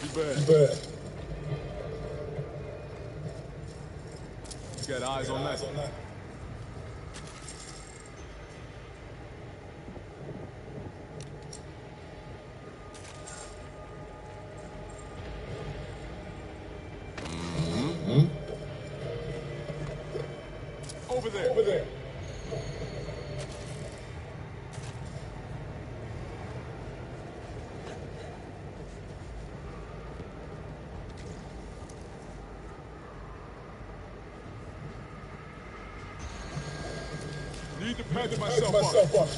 You bet. You got eyes on that. Over there. Need to patch myself up.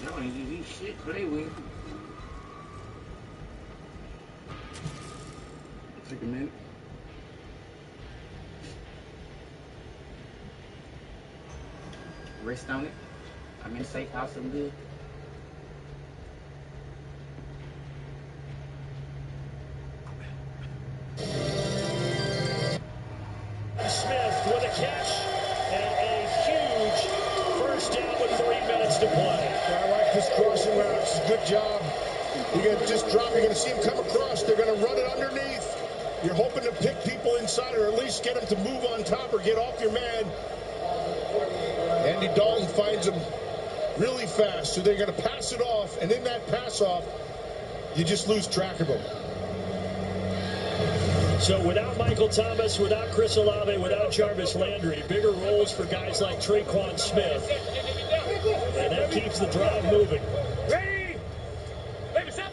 Y'all ain't give me shit to play with. Take a minute. Rest on it. I'm in a safe house, I'm good. Smith with a catch and a huge first down with 3 minutes to play. I like this crossing route. It's a good job. You're going to just drop. You're going to see him come across. They're going to run it underneath. You're hoping to pick people inside or at least get them to move on top or get off your man. Andy Dalton finds him really fast, so they're going to pass it off, and in that pass off, you just lose track of them. So without Michael Thomas, without Chris Olave, without Jarvis Landry, bigger roles for guys like Tre'Quan Smith. And that keeps the drive moving. Ready? Baby, stop.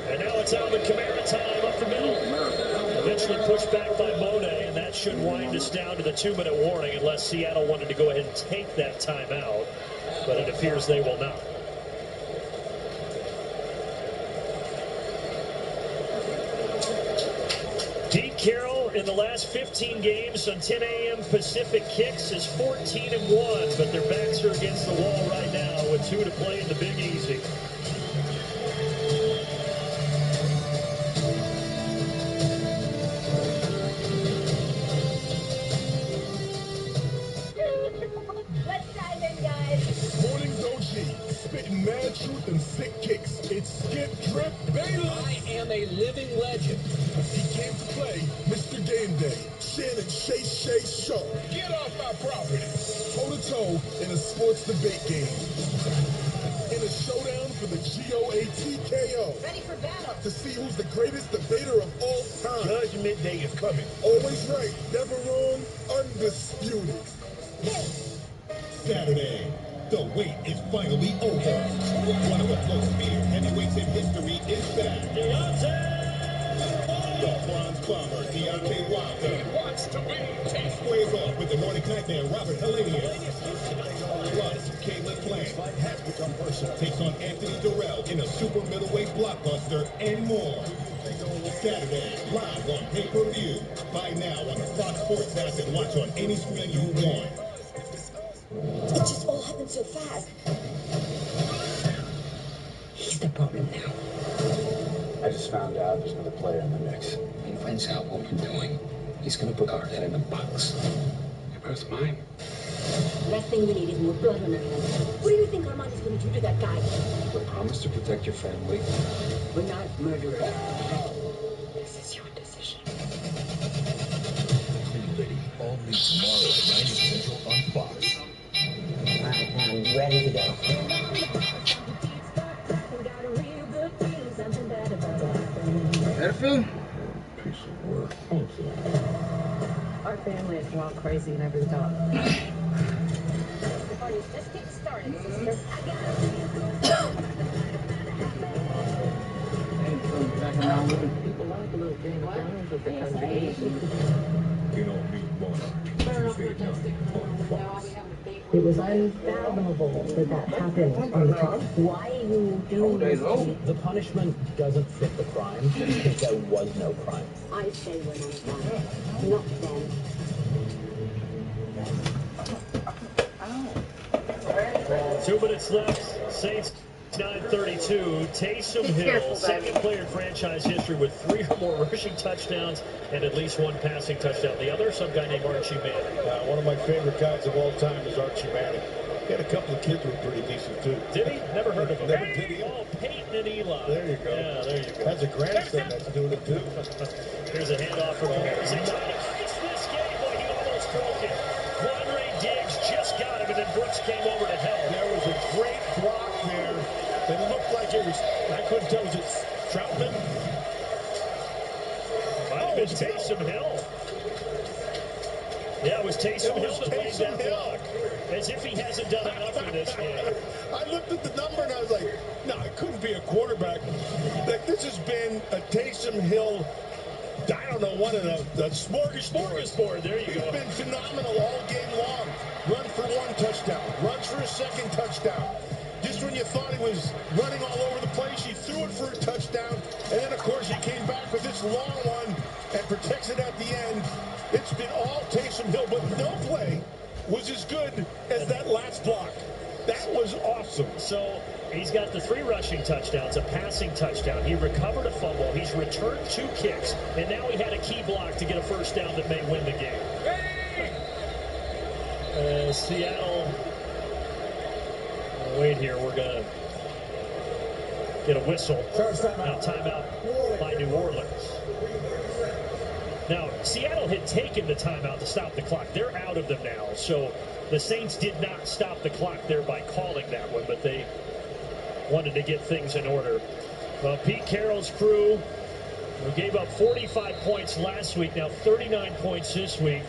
And now it's Alvin Kamara time up the middle. Eventually pushed back by Monet, and that should wind us down to the 2-minute warning unless Seattle wanted to go ahead and take that timeout. But it appears they will not. Pete Carroll in the last 15 games on 10 a.m. Pacific kicks is 14-1, but their backs are against the wall right now with 2 to play in the Big Easy. Let's dive in, guys. Morning's OG, spitting mad truth and sick kicks. It's Skip Drip Bayless. I am a living legend. He came to play Mr. Game Day. Shannon Shay Sharp. Get off my property. Toe-to-toe in a sports debate game. In a showdown for the GOATKO. Ready for battle. To see who's the greatest debater of all time. Judgment Day is coming. Always right, never wrong, undisputed. Saturday, the wait is finally over. One of the most feared heavyweights in history is back. The Bronze Bomber, Deontay Wilder. He wants to win. Squares off with the Nordic Nightmare, Robert Helenius. Plus, Caleb Plant has become personal. Takes on Anthony Durrell in a super middleweight blockbuster and more. Saturday, live on pay-per-view. Buy now on the Fox Sports app and watch on any screen you want. It just all happened so fast. He's the problem now. I just found out there's another player in the mix. When he finds out what we're doing, he's gonna put our head in a box. You're both mine. Last thing we need is more blood on our hands. What do you think Armando's going to do to that guy? I promise to protect your family. We're not murderers. This is your decision. Lady, all new tomorrow at 9 Central on Fox. I am ready to go. That feel? Piece of work. Thank you. Our family is wild crazy and over the top. The party's just getting started, sister. I got it. People like a little Game of Thrones with the country. You don't need one. Tuesday night on Fox. It was unfathomable that happened on the top. Why are you doing this? The punishment doesn't fit the crime because there was no crime. I say when I'm done, not then. 2 minutes left. Saints 39-32. Taysom Hill, second player in franchise history with 3 or more rushing touchdowns and at least 1 passing touchdown. The other, some guy named Archie Manning. One of my favorite guys of all time is Archie Manning. He had a couple of kids who were pretty decent, too. Did he? Never heard of him. Never did he? Oh, Peyton and Eli. There you go. Yeah, there you go. Has a grandson that's doing it, too. Here's a handoff for Bears. They try to ice this game, but he almost broke it. Quandre Diggs just got him, and then Brooks came over to help. There was a great block there. It looked like it was, I couldn't tell, was it Troutman? Might have been Taysom Hill. Yeah, it was Taysom Hill that made that block. As if he hasn't done enough in this game. I looked at the number and I was like, no, it couldn't be a quarterback. Like, this has been a Taysom Hill, I don't know, what, a smorgasbord. There you go. He's been phenomenal all game long. Run for 1 touchdown. Runs for a 2nd touchdown. Just when you thought he was running all over the place, he threw it for a touchdown. And then, of course, he came back with this long one and protects it at the end. It's been all Taysom Hill, but no play was as good as that last block. That was awesome. So he's got the 3 rushing touchdowns, a passing touchdown. He recovered a fumble. He's returned 2 kicks. And now he had a key block to get a first down that may win the game. Seattle. Wait here. We're going to get a whistle. Now timeout by New Orleans. Now, Seattle had taken the timeout to stop the clock. They're out of them now. So the Saints did not stop the clock there by calling that one, but they wanted to get things in order. Pete Carroll's crew gave up 45 points last week, now 39 points this week.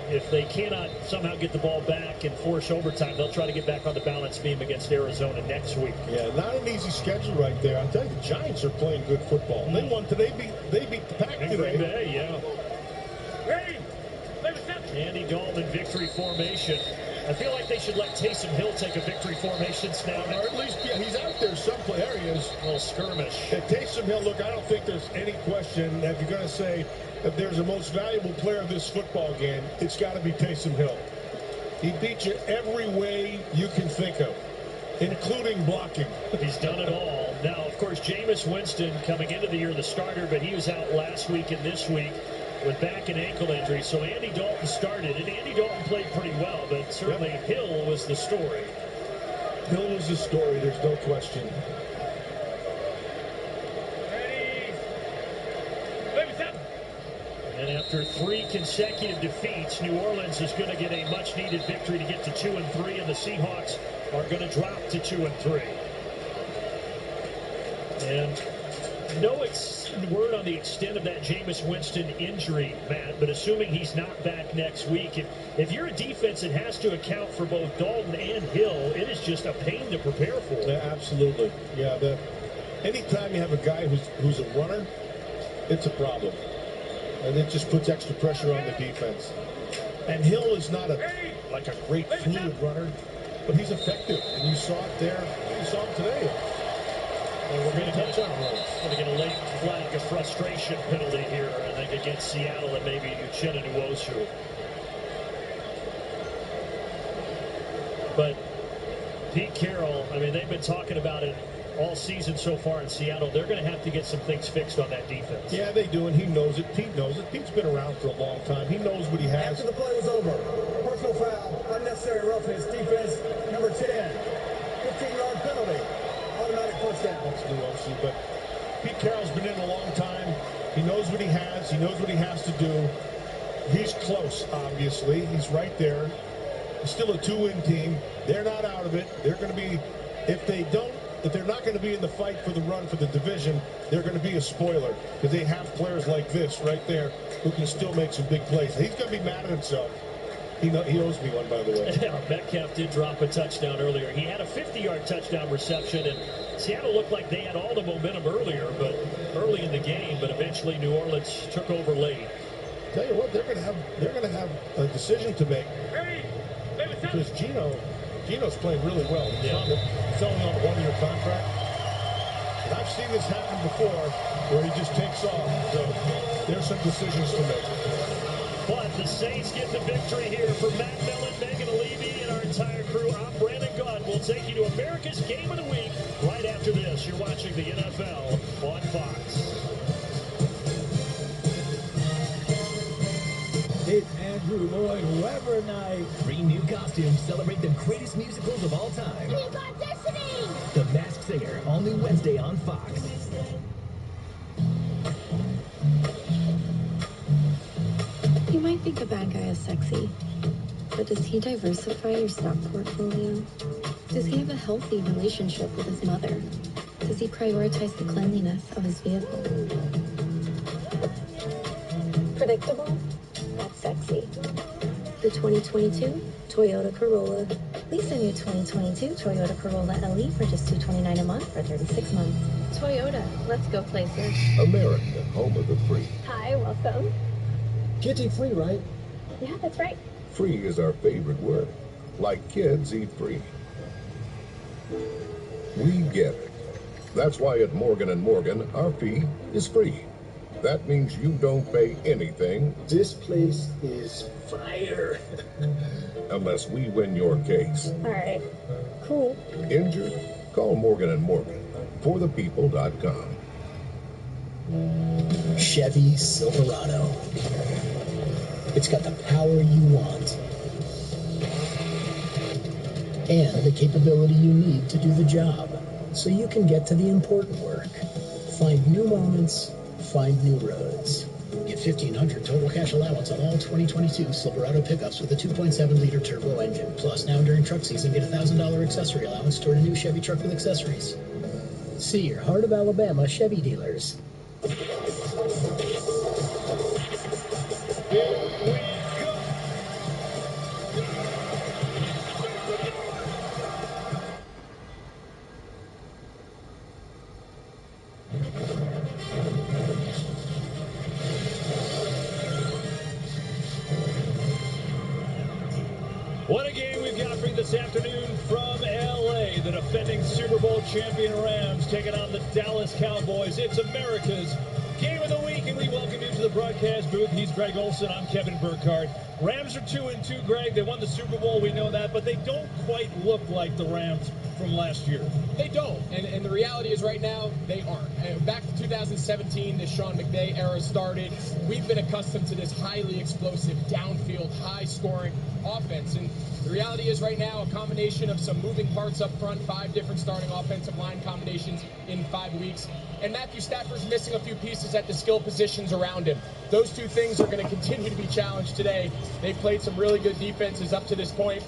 If they cannot somehow get the ball back and force overtime, they'll try to get back on the balance beam against Arizona next week. Yeah, not an easy schedule right there. I'll tell you, the Giants are playing good football. They won today. They beat the Pack today. Green Bay, yeah. Andy Dalton, victory formation. I feel like they should let Taysom Hill take a victory formation snap. Or at least, yeah, he's out there some areas. A little skirmish. Taysom Hill, look, I don't think there's any question that you're going to say if there's a most valuable player of this football game, it's got to be Taysom Hill. He beat you every way you can think of, including blocking. He's done it all. Now, of course, Jameis Winston coming into the year the starter, but he was out last week and this week with back and ankle injury. So Andy Dalton started, and Andy Dalton played pretty well, but certainly Hill was the story. Hill was the story, there's no question. And after 3 consecutive defeats, New Orleans is going to get a much-needed victory to get to 2-3, and the Seahawks are going to drop to 2-3. And no word on the extent of that Jameis Winston injury, Matt, but assuming he's not back next week, if you're a defense that has to account for both Dalton and Hill, it is just a pain to prepare for. Yeah, absolutely. Yeah, anytime you have a guy who's a runner, it's a problem. And it just puts extra pressure on the defense. And Hill is not like a great fluid runner, but he's effective. And you saw it there. You saw him today. And we're going to get a late flag, a frustration penalty here, I think, against Seattle and maybe Uchenna Nwosu. But Pete Carroll, I mean, they've been talking about it all season so far in Seattle. They're going to have to get some things fixed on that defense. Yeah, they do, and he knows it. Pete knows it. Pete's been around for a long time. He knows what he has. After the play was over, personal foul, unnecessary roughness, defense, number 10, 15-yard penalty, automatic first down. That's Nwosu, but Pete Carroll's been in a long time. He knows what he has. He knows what he has to do. He's close, obviously. He's right there. He's still a 2-win team. They're not out of it. They're going to be, if they're not going to be in the fight for the run for the division, they're going to be a spoiler because they have players like this right there who can still make some big plays. He's going to be mad at himself. He owes me one, by the way. Metcalf did drop a touchdown earlier. He had a 50-yard touchdown reception, and Seattle looked like they had all the momentum early in the game, but eventually New Orleans took over late. Tell you what, they're going to have a decision to make because Geno's playing really well. He's only on a 1-year contract. And I've seen this happen before where he just takes off. So there's some decisions to make. But the Saints get the victory here for Matt Millen. Megan Levy, and our entire crew. I'm Brandon Gunn. We'll take you to America's Game of the Week right after this. You're watching the NFL on Fox. It's Andrew Lloyd Webber night. 3 new costumes celebrate the greatest musicals of all time. We've got Destiny! The Masked Singer, all new Wednesday on Fox. You might think a bad guy is sexy, but does he diversify your stock portfolio? Does he have a healthy relationship with his mother? Does he prioritize the cleanliness of his vehicle? Predictable? That's sexy. The 2022 Toyota Corolla. Lease a new 2022 Toyota Corolla LE for just $229 a month for 36 months. Toyota, let's go places. America, home of the free. Hi, welcome. Kids eat free, right? Yeah, that's right. Free is our favorite word. Like kids eat free. We get it. That's why at Morgan & Morgan, our fee is free. That means you don't pay anything. This place is fire. Unless we win your case. All right. Cool. Injured? Call Morgan & Morgan. ForThePeople.com. Chevy Silverado. It's got the power you want and the capability you need to do the job, so you can get to the important work. Find new moments, find new roads. Get $1,500 total cash allowance on all 2022 Silverado pickups with a 2.7-liter turbo engine. Plus, now during truck season, get $1,000 accessory allowance toward a new Chevy truck with accessories. See your Heart of Alabama Chevy dealers. What a game we've got for you this afternoon from L.A. The defending Super Bowl champion Rams taking on the Dallas Cowboys. It's America's Game of the Week, and we welcome you to the broadcast booth. He's Greg Olson. I'm Kevin Burkhardt. Rams are 2-2, Greg. They won the Super Bowl. We know that, but they don't quite look like the Rams from last year. They don't, and the reality is right now, they aren't. Back to 2017, the Sean McVay era started. We've been accustomed to this highly explosive, downfield, high-scoring offense, and the reality is right now, a combination of some moving parts up front, 5 different starting offensive line combinations in 5 weeks, and Matthew Stafford's missing a few pieces at the skill positions around him. Those two things are going to continue to be challenged today. They've played some really good defenses up to this point.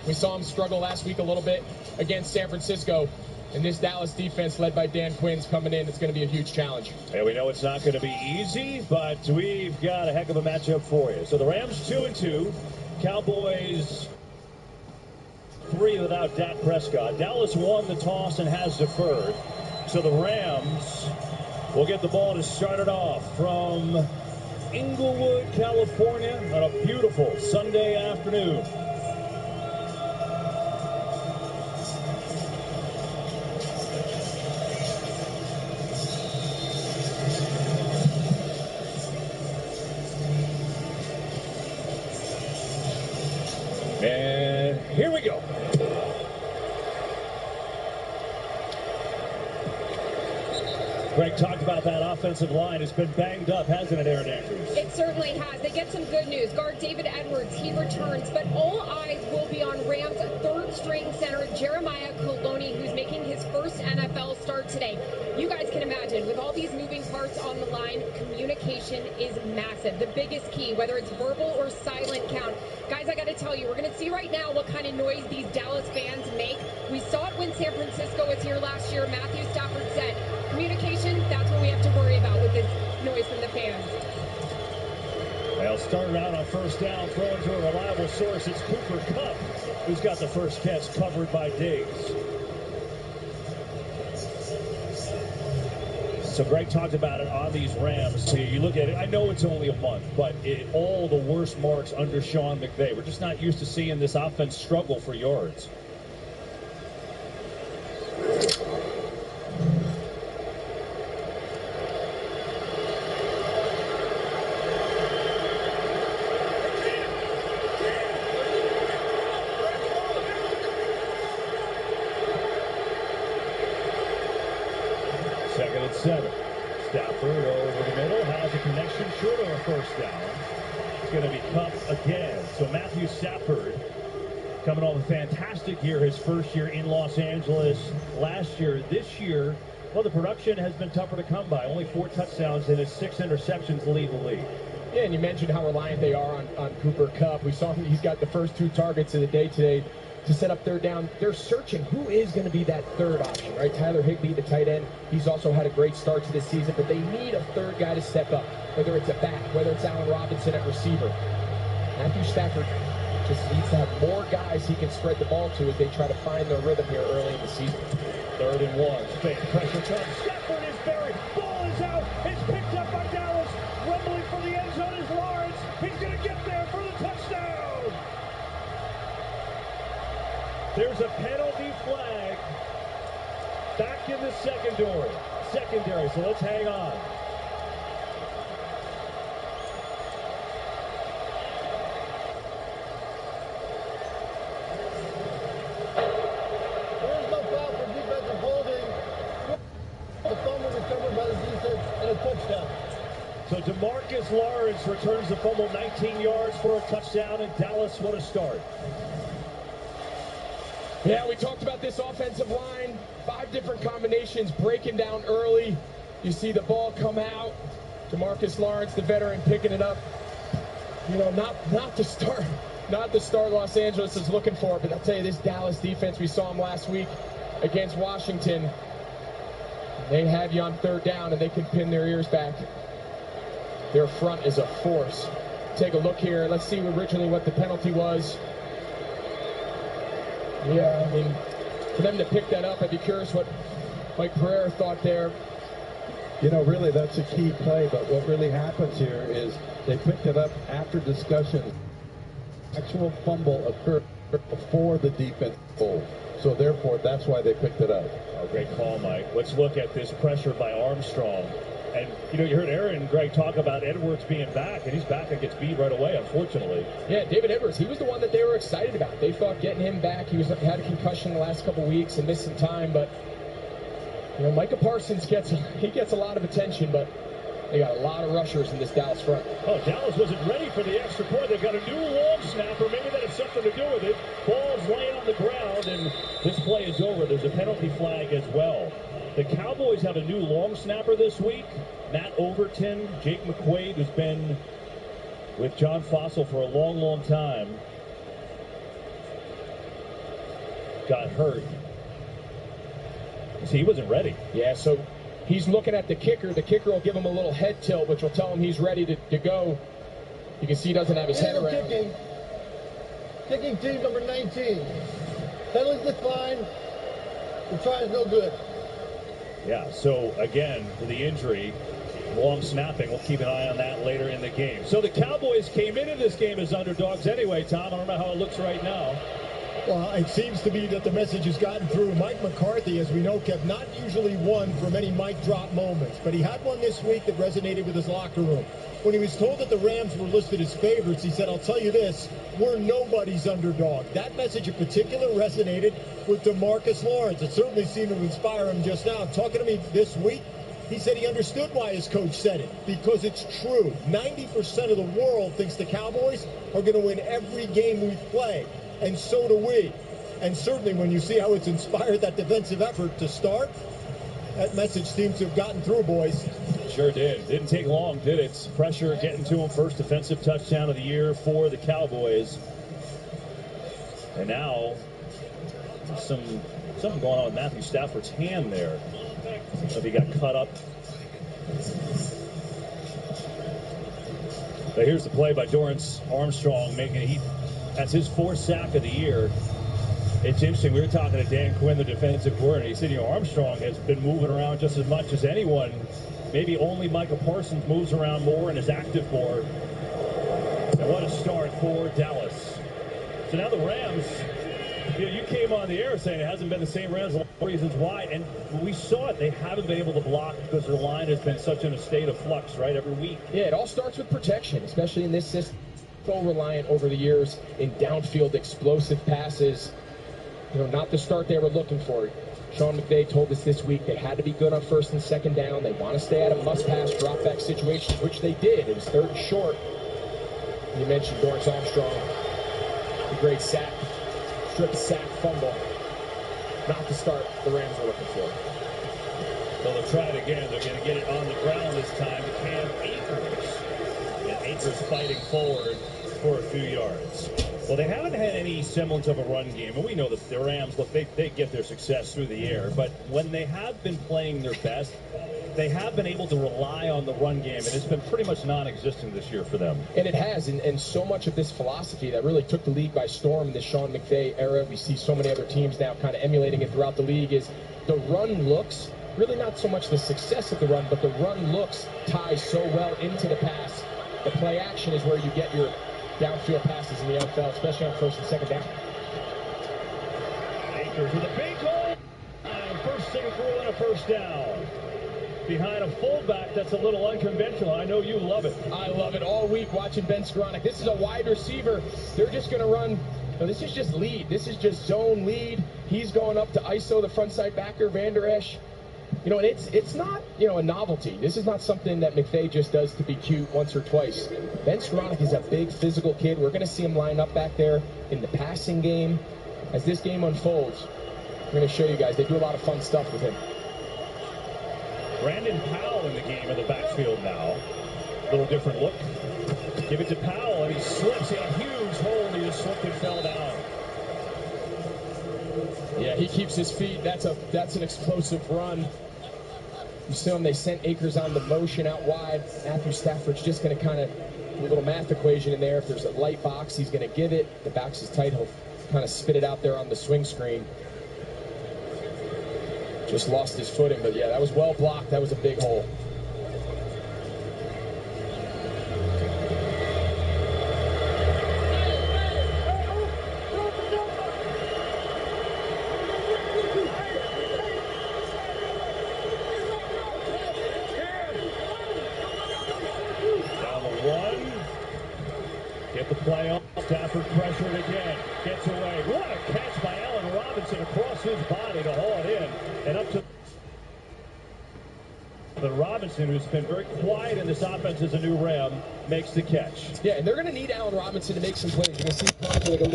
We saw them struggle last week a little bit against San Francisco. And this Dallas defense led by Dan Quinn's coming in. It's going to be a huge challenge. And we know it's not going to be easy, but we've got a heck of a matchup for you. So the Rams 2-2, Cowboys 3 without Dak Prescott. Dallas won the toss and has deferred. So the Rams will get the ball to start it off from Inglewood, California on a beautiful Sunday afternoon. And here we go. Greg talked about that offensive line. It's been banged up, hasn't it, Aaron Andrews? It certainly has. They get some good news. Guard David Edwards, he returns, but all eyes will be on Rams' third-string center, Jeremiah Coloni, who's making his first NFL start today. You guys can imagine, with all these moving parts on the line, communication is massive. The biggest key, whether it's verbal or silent count. Guys, I got to tell you, we're going to see right now what kind of noise these Dallas fans make. We saw it when San Francisco was here last year. Matthew Stafford said, communication, that's what we have to worry about with this noise from the fans. They'll start it out on first down, throwing to a reliable source. It's Cooper Kupp who's got the first catch covered by Diggs. So Greg talked about it on these Rams. So you look at it, I know it's only a month, but all the worst marks under Sean McVay. We're just not used to seeing this offense struggle for yards. Second and 7. Stafford over the middle, has a connection short of a first down. It's going to be Kupp again. So Matthew Stafford coming off a fantastic year, his first year in Los Angeles last year. This year, well, the production has been tougher to come by. Only 4 touchdowns and his 6 interceptions lead the league. Yeah, and you mentioned how reliant they are on Cooper Kupp. We saw he's got the first 2 targets of the day today to set up third down. They're searching who is going to be that third option, right? Tyler Higbee, the tight end, he's also had a great start to this season, but they need a third guy to step up, whether it's a back, whether it's Allen Robinson at receiver. Matthew Stafford just needs to have more guys he can spread the ball to as they try to find their rhythm here early in the season. 3rd and 1. Fake pressure comes. Stafford is buried. Ball is out. It's picked up by Dallas. Rumbling for the end zone is Lawrence. He's going to get there for the touchdown. There's a penalty flag back in the secondary. So let's hang on. There's no foul for defensive holding. The fumble recovered by the defense and a touchdown. So DeMarcus Lawrence returns the fumble 19 yards for a touchdown, and Dallas, what a start. Yeah, we talked about this offensive line. 5 different combinations breaking down early. You see the ball come out. DeMarcus Lawrence, the veteran, picking it up. You know, not the start Los Angeles is looking for, but I'll tell you, this Dallas defense, we saw them last week against Washington. They have you on third down, and they can pin their ears back. Their front is a force. Take a look here. Let's see originally what the penalty was. Yeah, I mean, for them to pick that up, I'd be curious what Mike Pereira thought there. You know, really, that's a key play, but what really happens here is they picked it up after discussion. Actual fumble occurred before the defense pulled. So, therefore, that's why they picked it up. Oh, great call, Mike. Let's look at this pressure by Armstrong. And, you know, you heard Aaron and Greg talk about Edwards being back, and he's back and gets beat right away, unfortunately. Yeah, David Edwards, he was the one that they were excited about. They thought getting him back, he had a concussion the last couple weeks and missed some time, but, you know, Micah Parsons gets a lot of attention, but they got a lot of rushers in this Dallas front. Oh, Dallas wasn't ready for the extra point. They've got a new long snapper. Maybe that has something to do with it. Ball's laying on the ground, and this play is over. There's a penalty flag as well. The Cowboys have a new long snapper this week. Matt Overton, Jake McQuaid, who's been with John Fossil for a long, long time, got hurt. See, he wasn't ready. Yeah, so he's looking at the kicker. The kicker will give him a little head tilt, which will tell him he's ready to go. You can see he doesn't have his head around. Kicking team number 19. Penalties decline. The try is no good. Yeah, so again, for the injury, long snapping, we'll keep an eye on that later in the game. So the Cowboys came into this game as underdogs anyway, Tom. I don't know how it looks right now. Well, it seems to be that the message has gotten through. Mike McCarthy, as we know, kept not usually one for many mic drop moments, but he had one this week that resonated with his locker room. When he was told that the Rams were listed as favorites, he said, I'll tell you this, we're nobody's underdog. That message in particular resonated with DeMarcus Lawrence. It certainly seemed to inspire him just now. Talking to me this week, he said he understood why his coach said it, because it's true. 90% of the world thinks the Cowboys are going to win every game we play, and so do we. And certainly when you see how it's inspired that defensive effort to start, that message seems to have gotten through, boys. Sure did. Didn't take long, did it? Pressure getting to him. First defensive touchdown of the year for the Cowboys. And now, something going on with Matthew Stafford's hand there. I don't know if he got cut up. But here's the play by Dorrance Armstrong. That's his 4th sack of the year. It's interesting. We were talking to Dan Quinn, the defensive coordinator. He said, you know, Armstrong has been moving around just as much as anyone. Maybe only Micah Parsons moves around more and is active more. And what a start for Dallas. So now the Rams, you came on the air saying it hasn't been the same Rams, a lot of reasons why. And we saw it. They haven't been able to block because their line has been such in a state of flux, right, every week. Yeah, it all starts with protection, especially in this system. So reliant over the years in downfield explosive passes. You know, not the start they were looking for. Sean McVay told us this week they had to be good on first and second down. They want to stay out of must-pass, drop-back situations, which they did. It was third and short. You mentioned Dorrance Armstrong, the great sack, strip sack fumble. Not the start the Rams are looking for. Well, they'll try it again. They're going to get it on the ground this time to Cam Akers. And Akers fighting forward for a few yards. Well, they haven't had any semblance of a run game, and we know that the Rams, look, they get their success through the air, but when they have been playing their best, they have been able to rely on the run game, and it's been pretty much non-existent this year for them. And it has, and so much of this philosophy that really took the league by storm in the Sean McVay era, we see so many other teams now kind of emulating it throughout the league, is the run looks, really not so much the success of the run, but the run looks ties so well into the pass. The play action is where you get your downfield passes in the NFL, especially on first and second down. Akers with a big hole. First thing through and a first down. Behind a fullback that's a little unconventional. I know you love it. I love it all week watching Ben Skoranek. This is a wide receiver. They're just going to run. No, this is just lead. This is just zone lead. He's going up to ISO, the front side backer, Van Der Esch. You know, and it's not, you know, a novelty. This is not something that McVay just does to be cute once or twice. Ben Skoranek is a big physical kid. We're going to see him line up back there in the passing game. As this game unfolds, I'm going to show you guys. They do a lot of fun stuff with him. Brandon Powell in the game in the backfield now. A little different look. Give it to Powell, and he slips in a huge hole, and he just slipped and fell down. Yeah, he keeps his feet. That's an explosive run. You see him, they sent Akers on the motion out wide. Matthew Stafford's just going to kind of do a little math equation in there. If there's a light box, he's going to give it. The box is tight. He'll kind of spit it out there on the swing screen. Just lost his footing, but yeah, that was well blocked. That was a big hole. Get the play on. Stafford pressured again. Gets away. What a catch by Allen Robinson across his body to haul it in. And up to the Robinson, who's been very quiet in this offense as a new Ram, makes the catch. Yeah, and they're going to need Allen Robinson to make some plays. You're going to see probably like a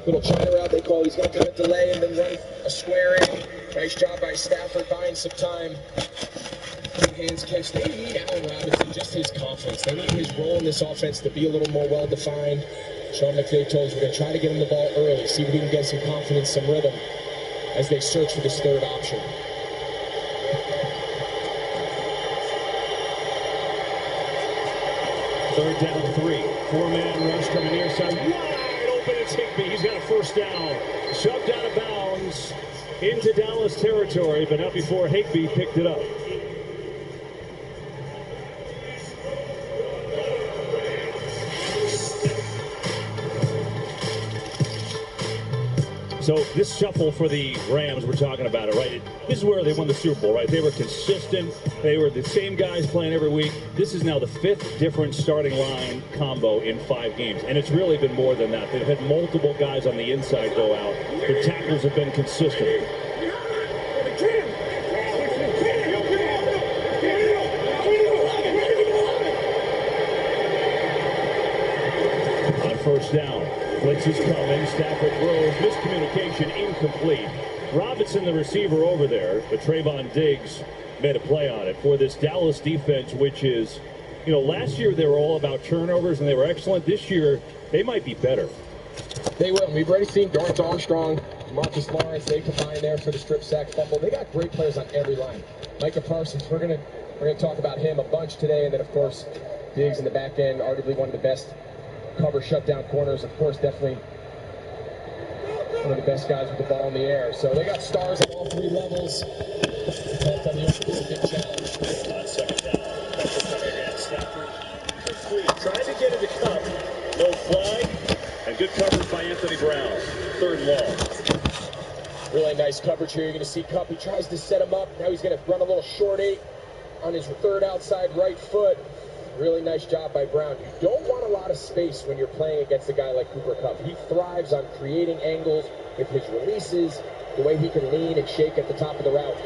little China route they call. He's going to kind of delay and then run a square in. Nice job by Stafford buying some time. Hands catch. They need Allen Robinson, just his confidence. They need his role in this offense to be a little more well-defined. Sean McVay told us we're going to try to get him the ball early, see if we can get some confidence, some rhythm as they search for this third option. Third down 3. Four-man rush coming near side. Wide open, it's Higbee. He's got a first down. Shoved out of bounds into Dallas territory, but not before Higbee picked it up. So this shuffle for the Rams, we're talking about it, right? This is where they won the Super Bowl, right? They were consistent. They were the same guys playing every week. This is now the 5th different starting line combo in 5 games. And it's really been more than that. They've had multiple guys on the inside go out. Their tackles have been consistent. On first down. Blitz is coming. Stafford throws. Miscommunication incomplete. Robinson, the receiver over there, but Trayvon Diggs made a play on it for this Dallas defense, which is, you know, last year they were all about turnovers and they were excellent. This year, they might be better. They will. We've already seen Dorrance Armstrong, Marcus Lawrence, they combine there for the strip sack fumble. They got great players on every line. Micah Parsons, we're gonna talk about him a bunch today, and then of course Diggs in the back end, arguably one of the best cover shutdown corners, of course, definitely one of the best guys with the ball in the air. So they got stars at all 3 levels. But on the other, it's a big challenge. On second down, pressure coming in. Stafford trying to get it to Cup. No flag, and good coverage by Anthony Brown. 3rd long. Really nice coverage here. You're going to see Cup. He tries to set him up. Now he's going to run a little short 8 on his 3rd outside right foot. Really nice job by Brown. You don't want a lot of space when you're playing against a guy like Cooper Kupp. He thrives on creating angles with his releases, the way he can lean and shake at the top of the route.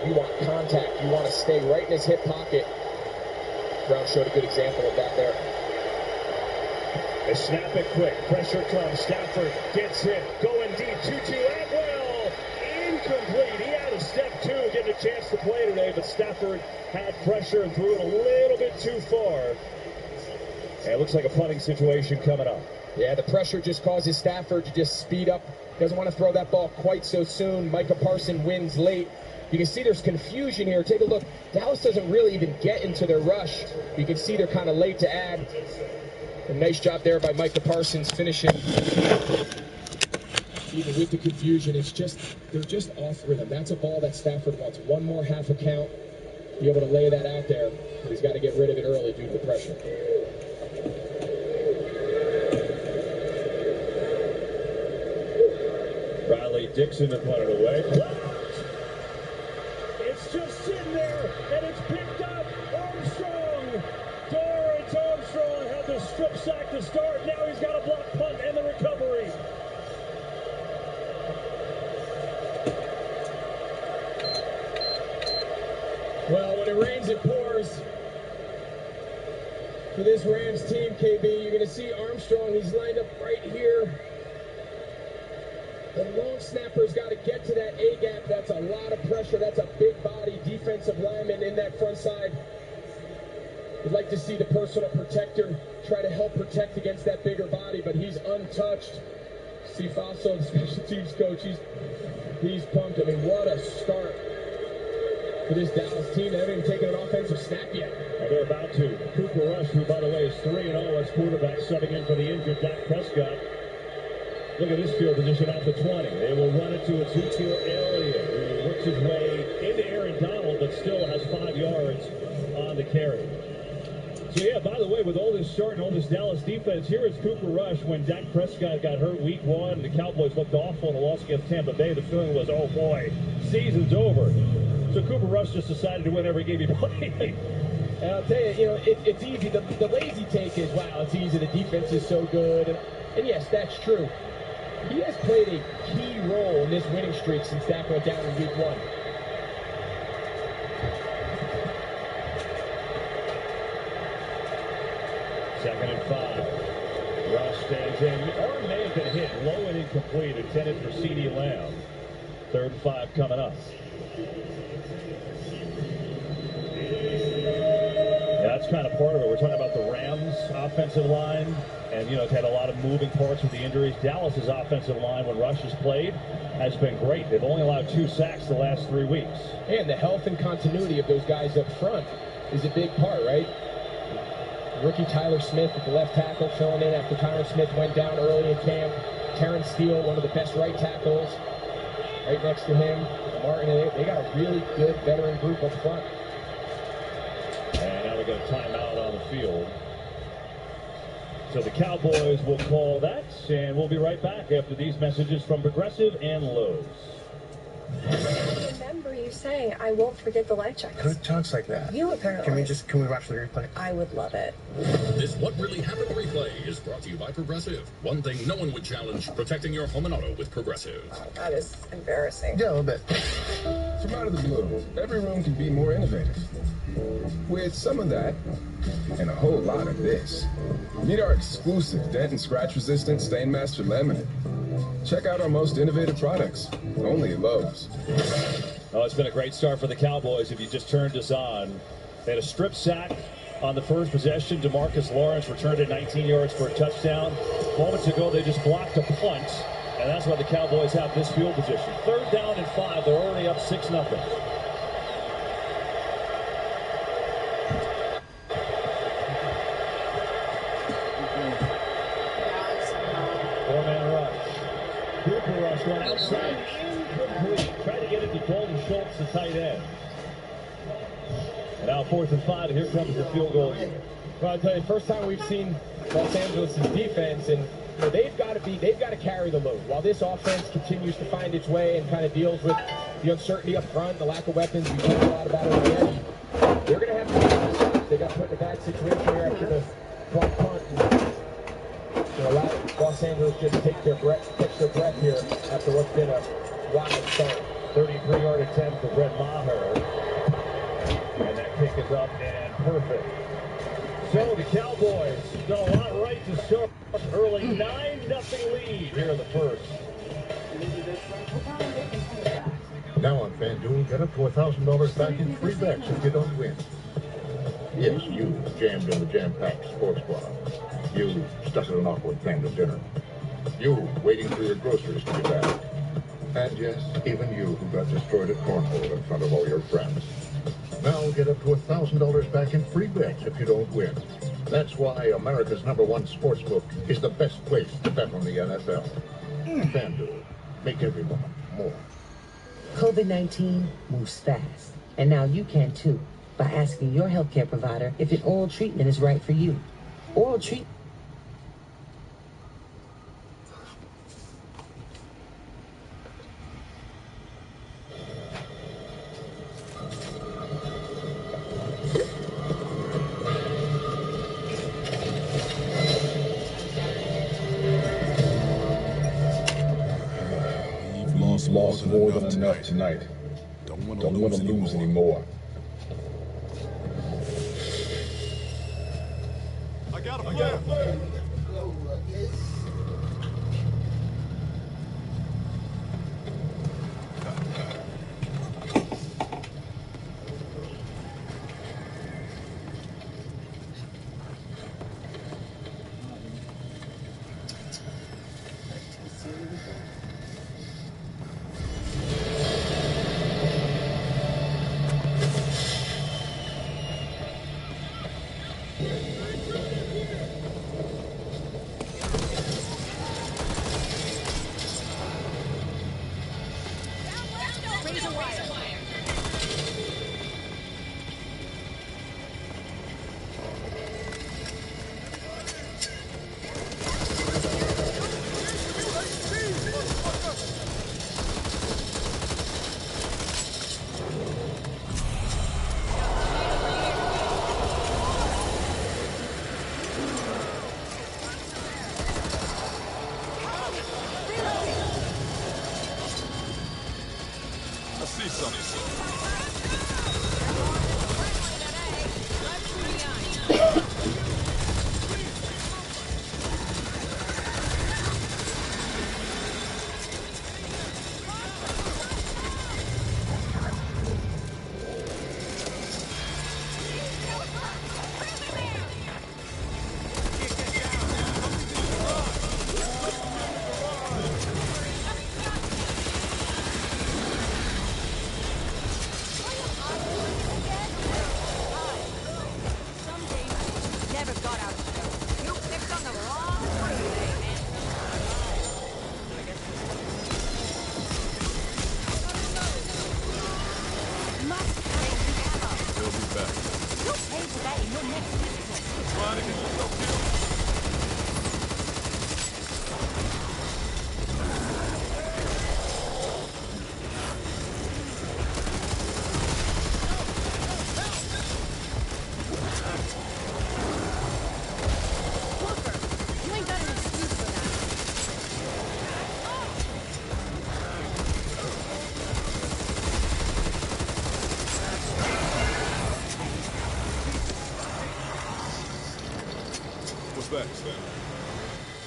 You want contact. You want to stay right in his hip pocket. Brown showed a good example of that there. They snap it quick. Pressure comes. Stafford gets hit. Going deep. 2-2 Atwell. Incomplete. He had a step two, getting a chance to play today, but Stafford had pressure and threw it a little bit too far. And it looks like a punting situation coming up. Yeah, the pressure just causes Stafford to just speed up. Doesn't want to throw that ball quite so soon. Micah Parsons wins late. You can see there's confusion here. Take a look. Dallas doesn't really even get into their rush. You can see they're kind of late to add. A nice job there by Micah Parsons finishing. Even with the confusion, they're just off rhythm. That's a ball that Stafford wants. One more half a count. Be able to lay that out there. But he's got to get rid of it early due to the pressure. Riley Dixon to put it away. It's just sitting there, and it's picked up. Armstrong. Dorrance Armstrong had the strip sack to start. Now he's got a block punt and the recovery. Well, when it rains, it pours. For this Rams team, KB, you're going to see Armstrong. He's lined up right here. The long snapper's got to get to that A-gap. That's a lot of pressure. That's a big body defensive lineman in that front side. We'd like to see the personal protector try to help protect against that bigger body, but he's untouched. Steve Faso, the special teams coach, he's pumped. I mean, what a start for this Dallas team. They haven't even taken an offensive snap yet. And they're about to. Cooper Rush, who, by the way, is 3-0 as quarterback, subbing in for the injured Dak Prescott. Look at this field position at the 20. They will run it to Ezekiel Elliott, who works his way into Aaron Donald, but still has 5 yards on the carry. So, yeah, by the way, with all this start and all this Dallas defense, here is Cooper Rush when Dak Prescott got hurt week 1. The Cowboys looked awful in the loss against Tampa Bay. The feeling was, oh, boy, season's over. So Cooper Rush just decided to win every game he played. And I'll tell you, it's easy. The lazy take is, wow, it's easy. The defense is so good. And yes, that's true. He has played a key role in this winning streak since Dak went down in week 1. Second and 5. Rush stands in. Or may have been hit low and incomplete, intended for CeeDee Lamb. 3rd and 5 coming up. Yeah, that's kind of part of it. We're talking about the Rams' offensive line. And, you know, it's had a lot of moving parts with the injuries. Dallas's offensive line, when Rush has played, has been great. They've only allowed 2 sacks the last 3 weeks. And the health and continuity of those guys up front is a big part, right? Rookie Tyler Smith at the left tackle filling in after Tyler Smith went down early in camp. Terrence Steele, one of the best right tackles, right next to him. Martin, they got a really good veteran group up front. And now we got a timeout on the field. So the Cowboys will call that, and we'll be right back after these messages from Progressive and Lowe's. Remember, you say, I won't forget the life jackets. Who talks like that? You apparently. Can we watch the replay? I would love it. This What Really Happened replay is brought to you by Progressive. One thing no one would challenge, protecting your home and auto with Progressive. Oh, that is embarrassing. Yeah, a little bit. From out of the blue, every room can be more innovative. With some of that, and a whole lot of this. Meet our exclusive dent and scratch resistant Stainmaster laminate. Check out our most innovative products, only at Lowe's. Oh, it's been a great start for the Cowboys. If you just turned us on, they had a strip sack on the first possession. DeMarcus Lawrence returned it 19 yards for a touchdown. Moments ago, they just blocked a punt, and that's why the Cowboys have this field position. 3rd down and 5. They're already up 6-0. Cooper Rush run outside, incomplete. Trying to get it to Dalton Schultz, the tight end. And now 4th and 5, and here comes the field goal unit. Well, I'll tell you, first time we've seen Los Angeles' defense, and you know, they've got to carry the load. While this offense continues to find its way and kind of deals with the uncertainty up front, the lack of weapons, we talked a lot about it already. They're going to have to make stops. They got put in a bad situation Los Angeles just catch their breath here after what's been a wild start. 33-yard attempt for Brett Maher. And that kick is up and perfect. So the Cowboys done a lot right to start early 9-0 lead here in the first. Now on FanDuel, get up to $1,000 back in free bets if you don't win. Yes, you jammed in the jam-packed sports bar. You stuck at an awkward family dinner. You waiting for your groceries to be back. And yes, even you who got destroyed at cornhole in front of all your friends. Now get up to $1,000 back in free bets if you don't win. That's why America's #1 sportsbook is the best place to bet on the NFL. FanDuel. Make every moment more. COVID-19 moves fast, and now you can too by asking your healthcare provider if an oral treatment is right for you. Oral treatment. Lost more than enough tonight. Don't want to lose anymore. I got a plan.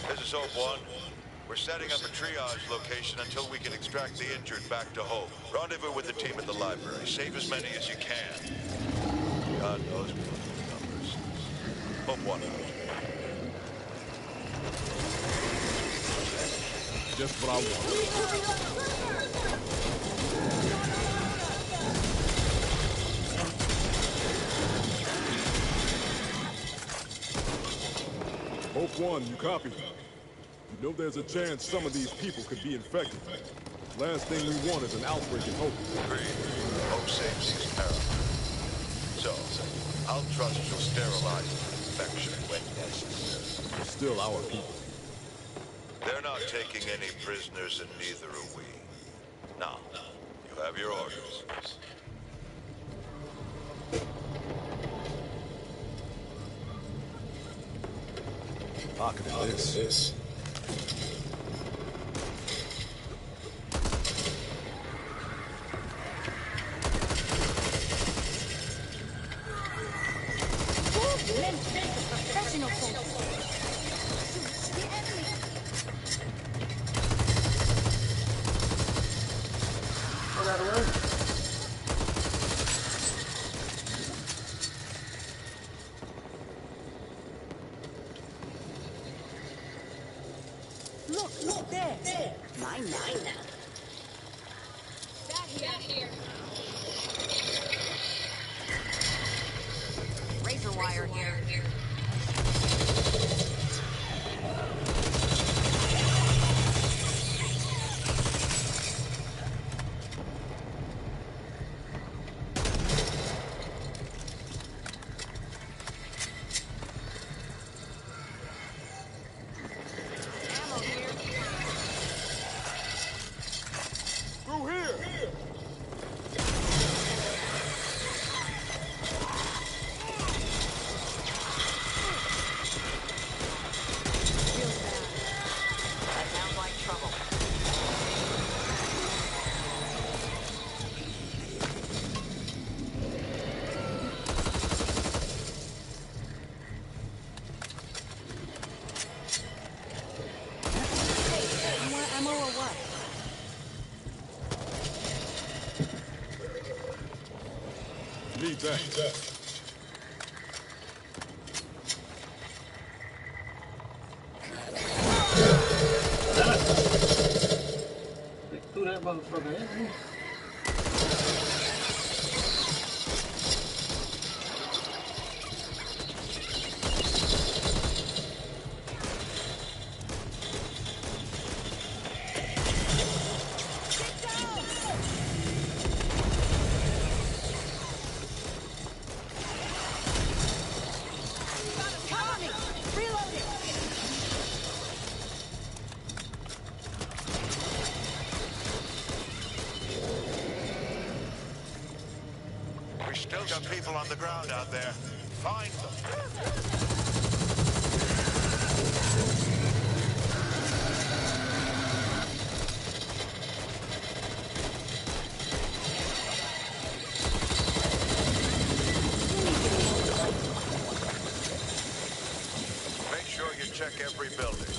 This is Hope One. We're setting up a triage location until we can extract the injured back to Hope. Rendezvous with the team at the library. Save as many as you can. God knows we look at the numbers. Hope One out. Just what I want. Hope One, you copy? You know there's a chance some of these people could be infected. Last thing we want is an outbreak in Hope. Agreed. Hope safety is paramount. So, I'll trust you'll sterilize the infection when necessary. They're still our people. They're not taking any prisoners, and neither are we. Now, you have your orders. Look at this. Professional focus. The enemy. Get out of the way. Look there. Mine now. Back here. Razor wire here. Through here. That sounds like trouble. Hey, you want ammo or what? Need that. Threw that motherfucker in. Cover me! Reloading! We still got people on the ground out there. Find them. Make sure you check every building.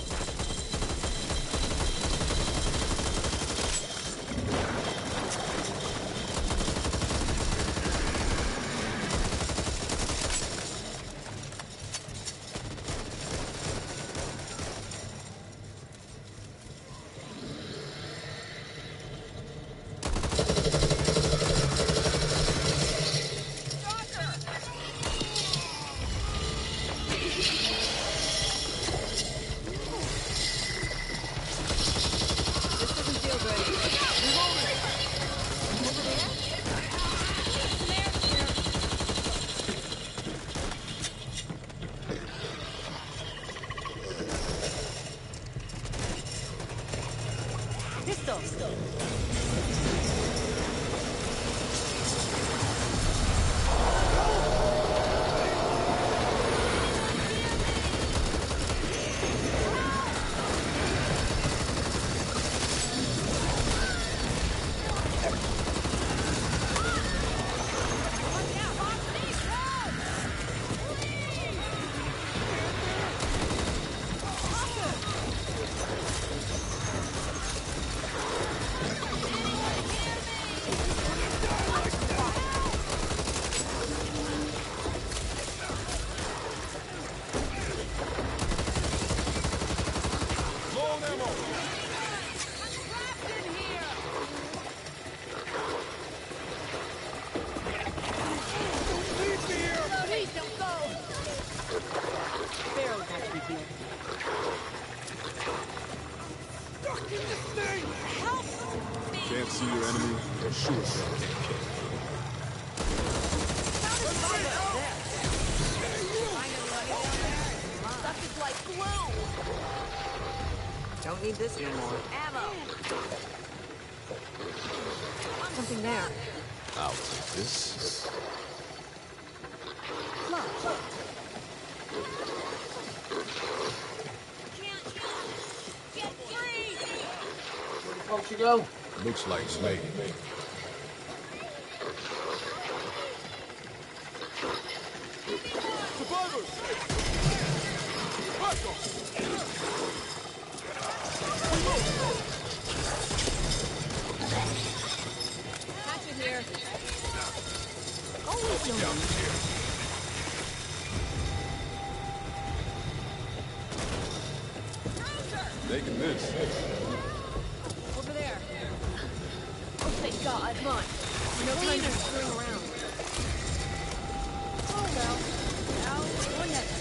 Can't see your enemy or shoot them. Stuff is like glue. Don't need this anymore. Ammo. Something there. I'll take this. Look. Where'd she go? Looks like Slade. Survivors! Back off! Hatchet here. Always down here. Making this. Over there. Oh, thank God. Come on. No time to screw around. Oh, well. Now, one next.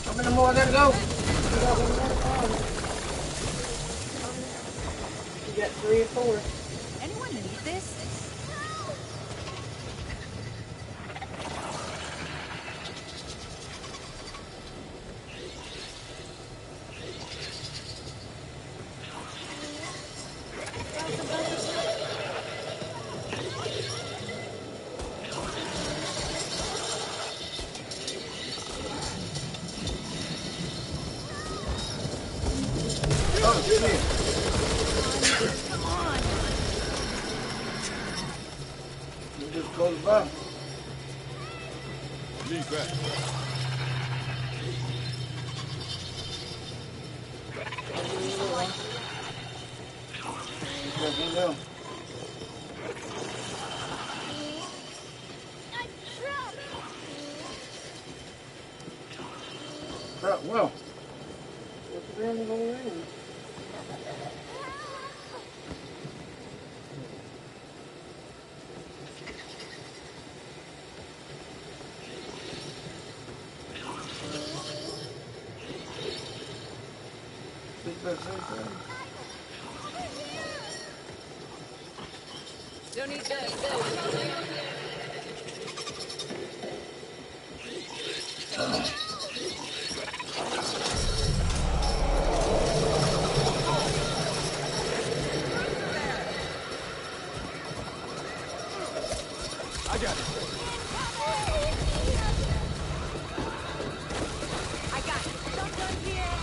How many more I gotta go? You got 3 or 4. Anyone need this? Oh, shit. Come on. You just close by. Leave that. Well, what's the damn going on? Don't need this. I got it. I got it. Shotgun here.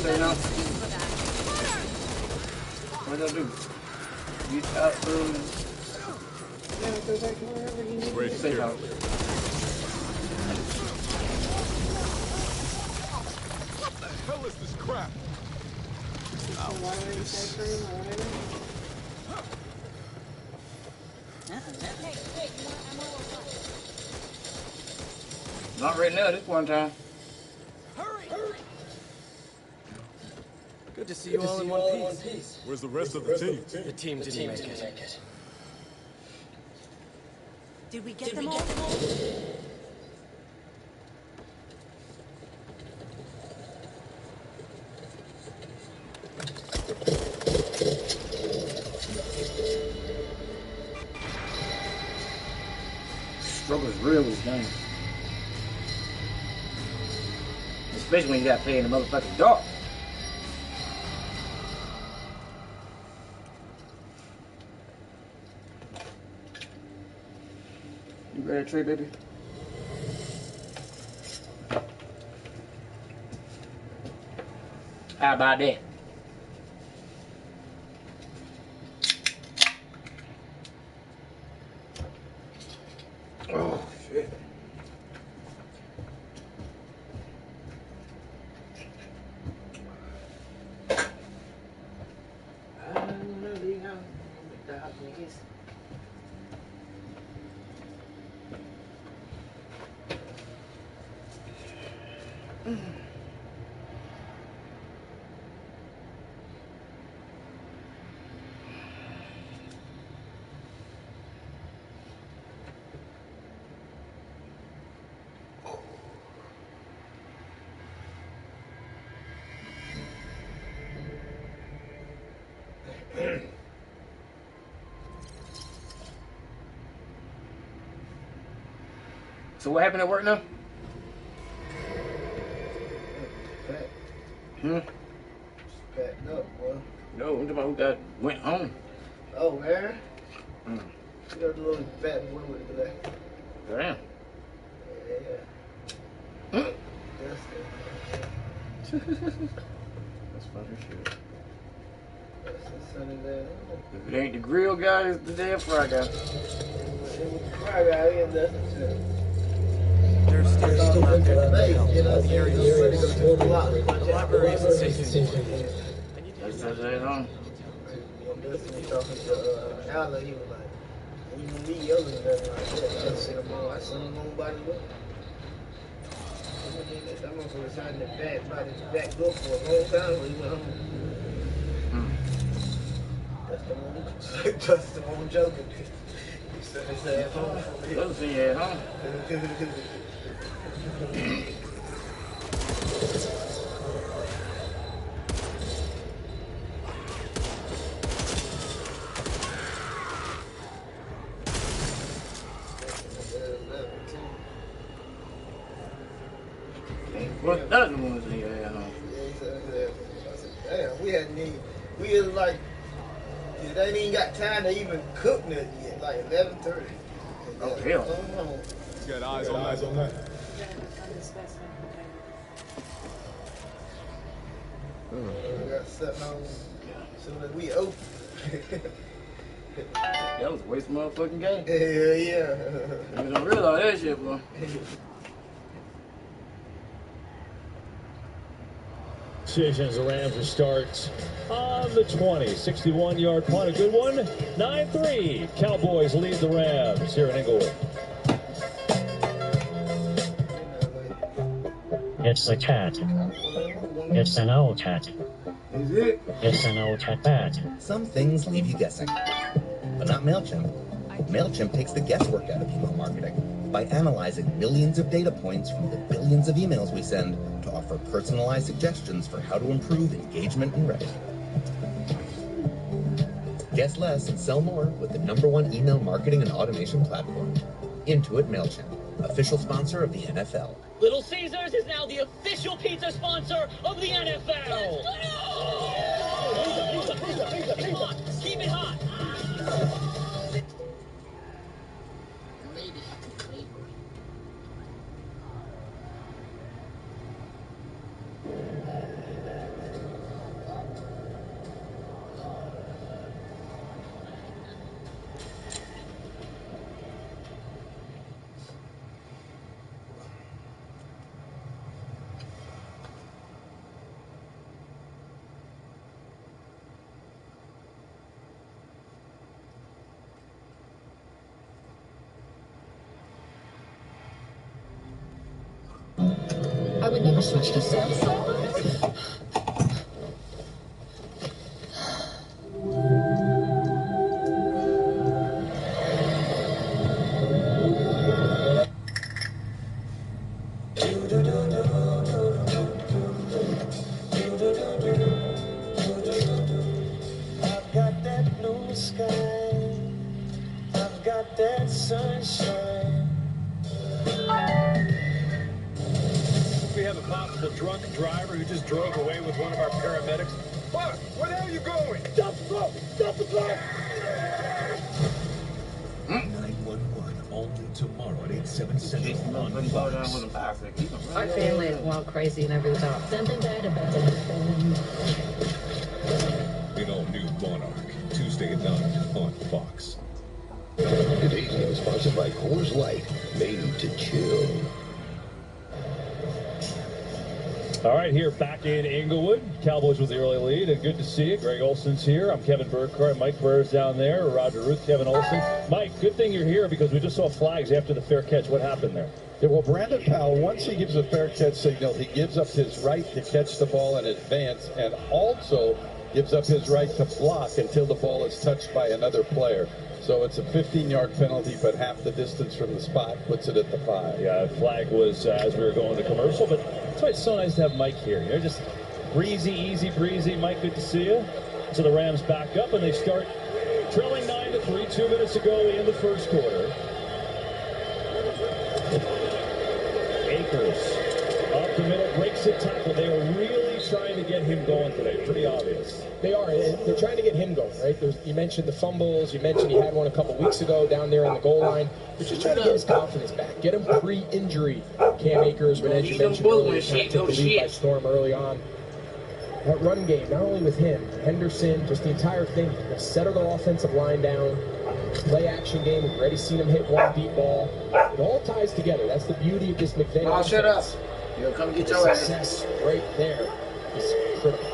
Stay now. What did I do? You out through. Yeah, go back to wherever you need to stay out. What the hell is this crap? Not right now, this one time. Good to see you all in one piece. Where's the rest of the team? The team didn't make it. Did we get them all? Struggle's real with this game. Especially when you got to play in the motherfucking dark. You ready to trade, baby? How about that? Oh, shit. So what happened at work now? Hmm? Packed up, boy. No, what about who got went home? Oh, man. Mm. You got a little fat boy with it today. Damn. Yeah. That's funny shit. If it ain't the grill guy, it's the damn fry guy. There's still not good in the area. The library is a safe space. That's it, huh? Talking to Alan, he was like, you know me yelling and nothing like that. I sent him on by the way. That motherfucker was hiding the back door for a long time when he went home. That's the one joking. He sent his ass home. Doesn't see it, huh? What other ones in your ass, huh? Damn, we was like, they ain't even got time to even cook nothing yet. Like 11:30. Oh hell. He's got eyes on that. We got something on as soon as we open. That was a waste of motherfucking game. Hell yeah. You don't realize that shit, boy. Decisions, the Rams will start on the 20. 61-yard punt, a good one. 9-3. Cowboys lead the Rams here in Inglewood. It's a cat. It's an old cat. Is it? It's an old cat bat. Some things leave you guessing, but not MailChimp. MailChimp takes the guesswork out of email marketing by analyzing millions of data points from the billions of emails we send to offer personalized suggestions for how to improve engagement and revenue. Guess less and sell more with the #1 email marketing and automation platform, Intuit MailChimp, official sponsor of the NFL. Little Caesars is now the official pizza sponsor of the NFL. Keep it hot. Keep it hot. I would never switch to Samsung. I've got that blue sky. I've got that sunshine. We have a possible drunk driver who just drove away with one of our paramedics. What? Where the hell are you going? Stop the truck! Stop the truck! 911, only tomorrow at 8/7 Central on Fox. Our family is wild, crazy, and over the top. Something bad about to happen. In all new Monarch, Tuesday at 9 on Fox. Today's game is sponsored by Coors Light, made to chill. All right, here back in Inglewood. Cowboys with the early lead, and good to see you. Greg Olson's here. I'm Kevin Burkhardt. Mike Burr's down there. Roger Ruth, Kevin Olson. Mike, good thing you're here because we just saw flags after the fair catch. What happened there? Yeah, well, Brandon Powell, once he gives a fair catch signal, he gives up his right to catch the ball in advance and also gives up his right to block until the ball is touched by another player. So it's a 15-yard penalty, but half the distance from the spot puts it at the 5. Yeah, flag was as we were going to commercial, but that's why it's so nice to have Mike here. You know, just breezy, easy breezy. Mike, good to see you. So the Rams back up, and they start trailing 9-3. 2 minutes ago in the first quarter. Akers up up the middle, breaks a tackle. They are really trying to get him going today. Pretty obvious. They are, and they're trying to get him going, right? You mentioned the fumbles. You mentioned he had one a couple weeks ago down there on the goal line. They're just trying to get his confidence back. Get him pre-injury. Cam Akers, when as you mentioned earlier, took the lead by storm early on. That run game, not only with him, Henderson, just the entire thing. They'll settle the offensive line down. Play action game. We've already seen him hit one deep ball. It all ties together. That's the beauty of this McVay offense. Shut up. You'll come get your ass. Success right there is critical.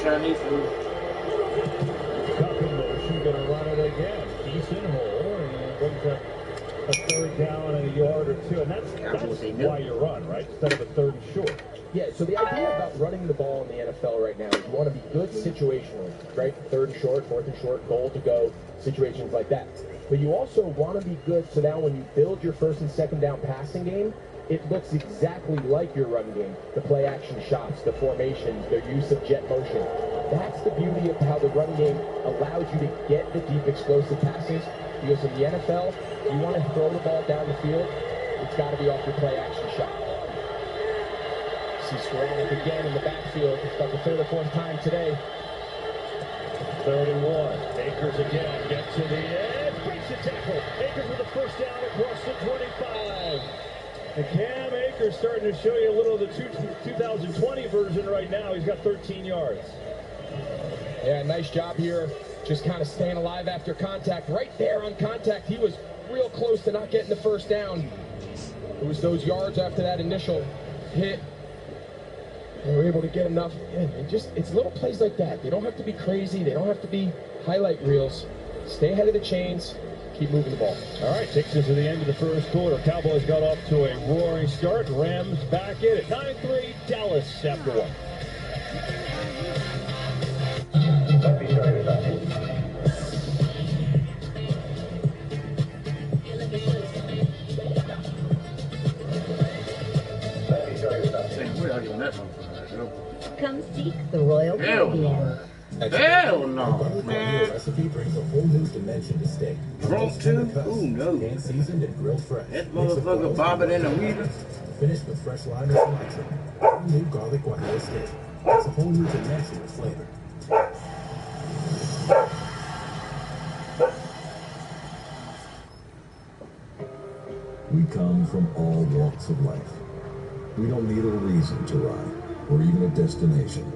Chinese food. Tucking motion, going to run it again. Decent hole, and brings up a third down and a yard or two. And that's why you run, right? Instead of a third and short. Yeah, so the idea about running the ball in the NFL right now is you want to be good situationally, right? Third and short, fourth and short, goal to go, situations like that. But you also want to be good so now when you build your first and second down passing game, it looks exactly like your run game. The play action shots, the formations, the use of jet motion. That's the beauty of how the run game allows you to get the deep explosive passes. Because in the NFL, you want to throw the ball down the field, it's got to be off your play action shot. See Skoranek again in the backfield. It's about the third or fourth time today. 31. Akers again. Get to the edge. Breaks the tackle. Akers with a first down across the 25. And Cam Akers starting to show you a little of the 2020 version right now. He's got 13 yards. Yeah, nice job here. Just kind of staying alive after contact. Right there on contact, he was real close to not getting the first down. It was those yards after that initial hit. They were able to get enough. And it's little plays like that. They don't have to be crazy. They don't have to be highlight reels. Stay ahead of the chains. Keep moving the ball. All right, takes us to the end of the first quarter. Cowboys got off to a roaring start. Rams back in it. 9-3, Dallas after one. Come seek the Royal Caribbean. Hell no, man. Recipe brings a whole new dimension to steak. Drunk too? Ooh, no. Hand seasoned and grilled fresh. That motherfucker bobbing in the weeder. Finished with fresh lime and cilantro. Whole new garlic guajillo steak. It's a whole new dimension of flavor. We come from all walks of life. We don't need a reason to ride, or even a destination.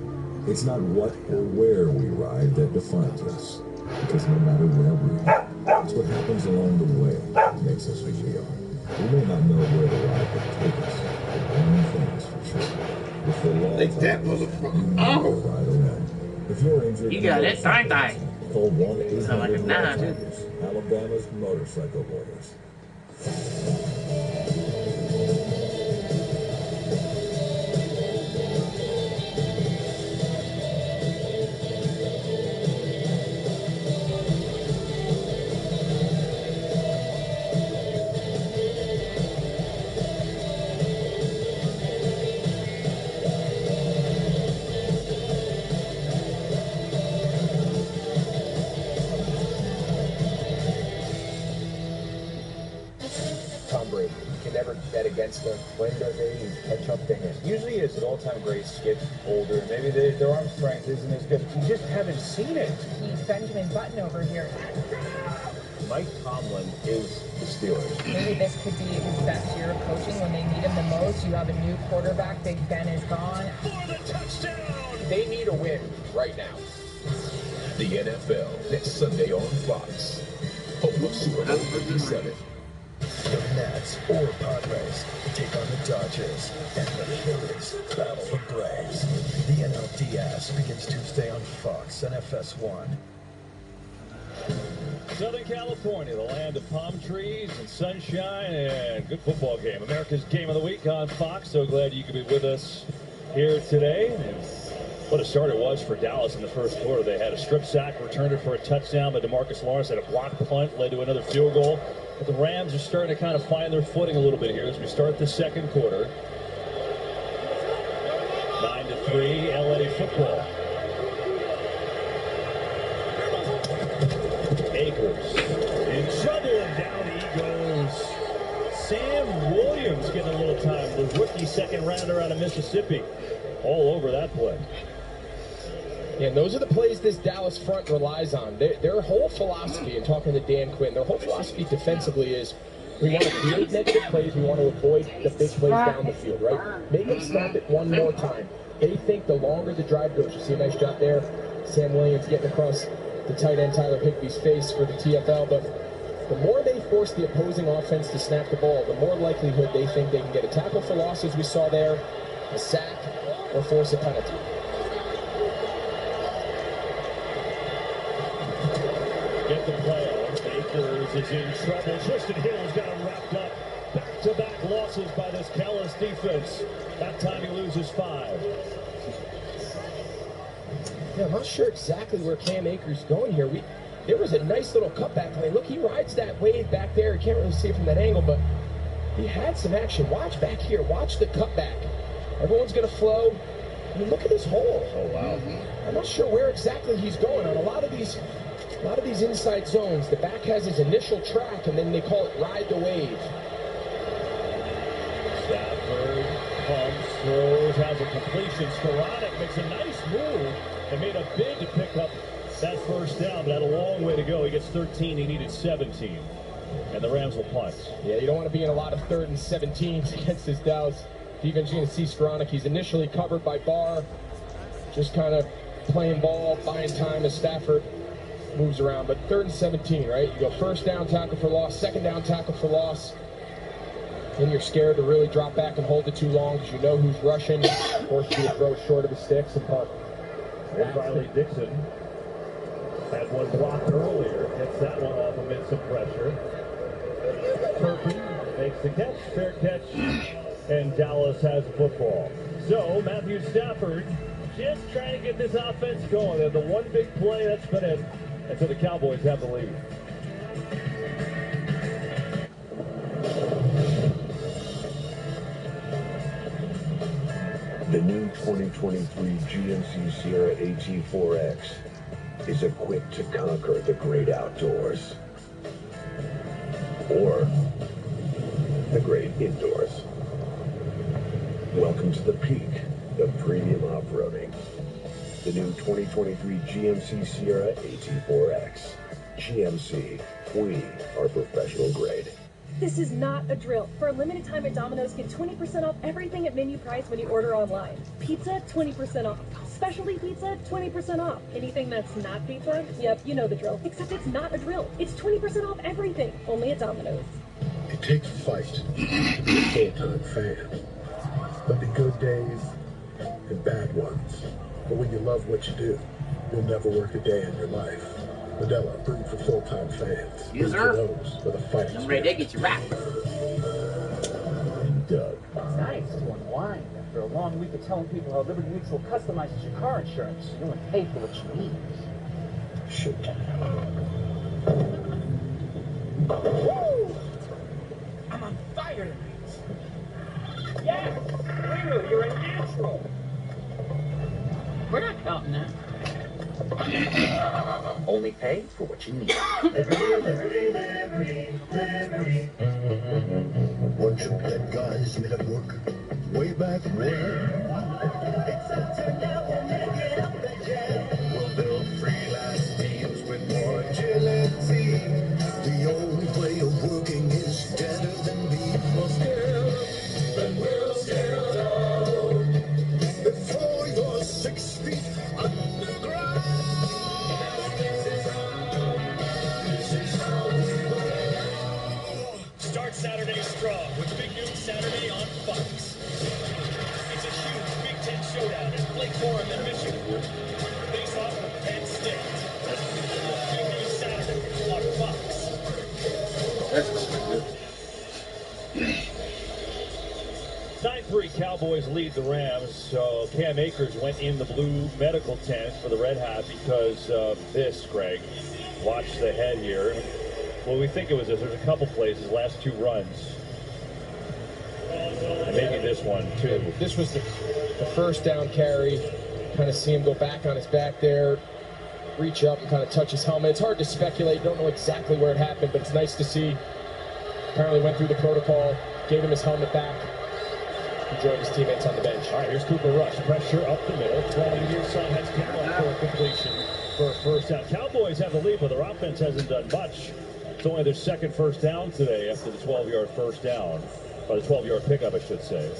It's not what or where we ride that defines us, because no matter where we are, it's what happens along the way that makes us who we are. We may not know where the ride will take us, but one thing is for sure. If the law Take that motherfucker. Oh! Ride along. If you're injured, You got it, thigh. call 1-800 Sound like a nine, too. Alabama's Motorcycle Lawyers. Tom Brady. You can never bet against him. When does age catch up to him? Usually his all-time greats get older. Maybe their arm strength isn't as good. You just haven't seen it. He's Benjamin Button over here. Mike Tomlin is the Steelers. Maybe this could be his best year of coaching when they need him the most. You have a new quarterback. Big Ben is gone. For the touchdown! They need a win right now. The NFL next Sunday on Fox. Home of Super Bowl 57. The Nats or Padres take on the Dodgers, and the Phillies battle the Braves. The NLDS begins Tuesday on Fox and FS1. Southern California, the land of palm trees and sunshine and good football game. America's Game of the Week on Fox. So glad you could be with us here today. And what a start it was for Dallas in the first quarter. They had a strip sack, returned it for a touchdown, but DeMarcus Lawrence had a blocked punt, led to another field goal. But the Rams are starting to kind of find their footing a little bit here as we start the second quarter. 9-3, LA football. Akers in trouble, and down he goes. Sam Williams getting a little time. The rookie second rounder out of Mississippi. All over that play. Yeah, and those are the plays this Dallas front relies on. Their whole philosophy, and talking to Dan Quinn, their whole philosophy defensively is we want to create negative plays, we want to avoid the big plays down the field, right? Make them snap it one more time. They think the longer the drive goes, you see a nice job there. Sam Williams getting across the tight end Tyler Higbee's face for the TFL, but the more they force the opposing offense to snap the ball, the more likelihood they think they can get a tackle for loss, as we saw there, a sack, or force a penalty. Get the play on. Akers is in trouble. Tristan Hill's got him wrapped up. Back-to-back losses by this Callis defense. That time he loses 5. Yeah, I'm not sure exactly where Cam Akers is going here. There was a nice little cutback. I mean, look, he rides that wave back there. You can't really see it from that angle, but he had some action. Watch back here. Watch the cutback. Everyone's going to flow. I mean, look at this hole. Oh, wow. I'm not sure where exactly he's going. On a lot of these inside zones, the back has his initial track, and then they call it ride the wave. Stafford pumps, throws, has a completion. Skoranek makes a nice move and made a bid to pick up that first down, but had a long way to go. He gets 13, he needed 17. And the Rams will punt. Yeah, you don't want to be in a lot of 3rd and 17s against this Dallas defense. You're going to see Skoranek. He's initially covered by Barr, just kind of playing ball, buying time as Stafford moves around. But 3rd and 17, right? You go first down, tackle for loss, second down, tackle for loss. Then you're scared to really drop back and hold it too long because you know who's rushing. Force you to throw short of the sticks and punt. And Riley Dixon had one blocked earlier. Gets that one off amid some pressure. Turpin makes the catch. Fair catch. And Dallas has the football. So Matthew Stafford just trying to get this offense going. And the one big play that's been it. And so the Cowboys have the lead. The new 2023 GMC Sierra AT4X is equipped to conquer the great outdoors. Or the great indoors. Welcome to the peak of premium off-roading. The new 2023 GMC Sierra AT4X. GMC, we are professional grade. This is not a drill. For a limited time at Domino's, get 20% off everything at menu price when you order online. Pizza, 20% off. Specialty pizza, 20% off. Anything that's not pizza? Yep, you know the drill. Except it's not a drill. It's 20% off everything. Only at Domino's. It takes fight to be a full-time fan. There'll be good days and bad ones. But when you love what you do, you'll never work a day in your life. Modelo, brewed for full-time fans. Yes, sir. Those with a fighting I'm ready to get you wrapped. Doug. It's nice to unwind after a long week of telling people how Liberty Mutual customizes your car insurance. You only pay for what you need. Shit. Woo! I'm on fire tonight. Yes! Clearly, you're in neutral. We're not counting that. Only pay for what you need. Bunch of dead guys made up work way back when. We'll build freelance teams with more agility. The old way of working is deader than people scared. And we'll scale down before you're 6 feet underground. Start Saturday strong with Big Noon Saturday on Fox. It's a huge Big Ten showdown in Lake Forum in Michigan. Face off with Penn State. Big Noon Saturday on Fox. That's 9-3 Cowboys lead the Rams. So Cam Akers went in the blue medical tent for the Red Hat because of this, Greg. Watch the head here. Well, we think it was this. There's a couple places, last 2 runs. And maybe this one, too. This was the first down carry. Kind of see him go back on his back there, reach up and kind of touch his helmet. It's hard to speculate. Don't know exactly where it happened, but it's nice to see apparently went through the protocol, gave him his helmet back, and joined his teammates on the bench. All right, here's Cooper Rush. Pressure up the middle. Throwing near side has Gallup for a completion for a first down. Cowboys have the lead, but their offense hasn't done much. It's only their second first down today after the 12-yard first down. Or the 12-yard pickup, I should say.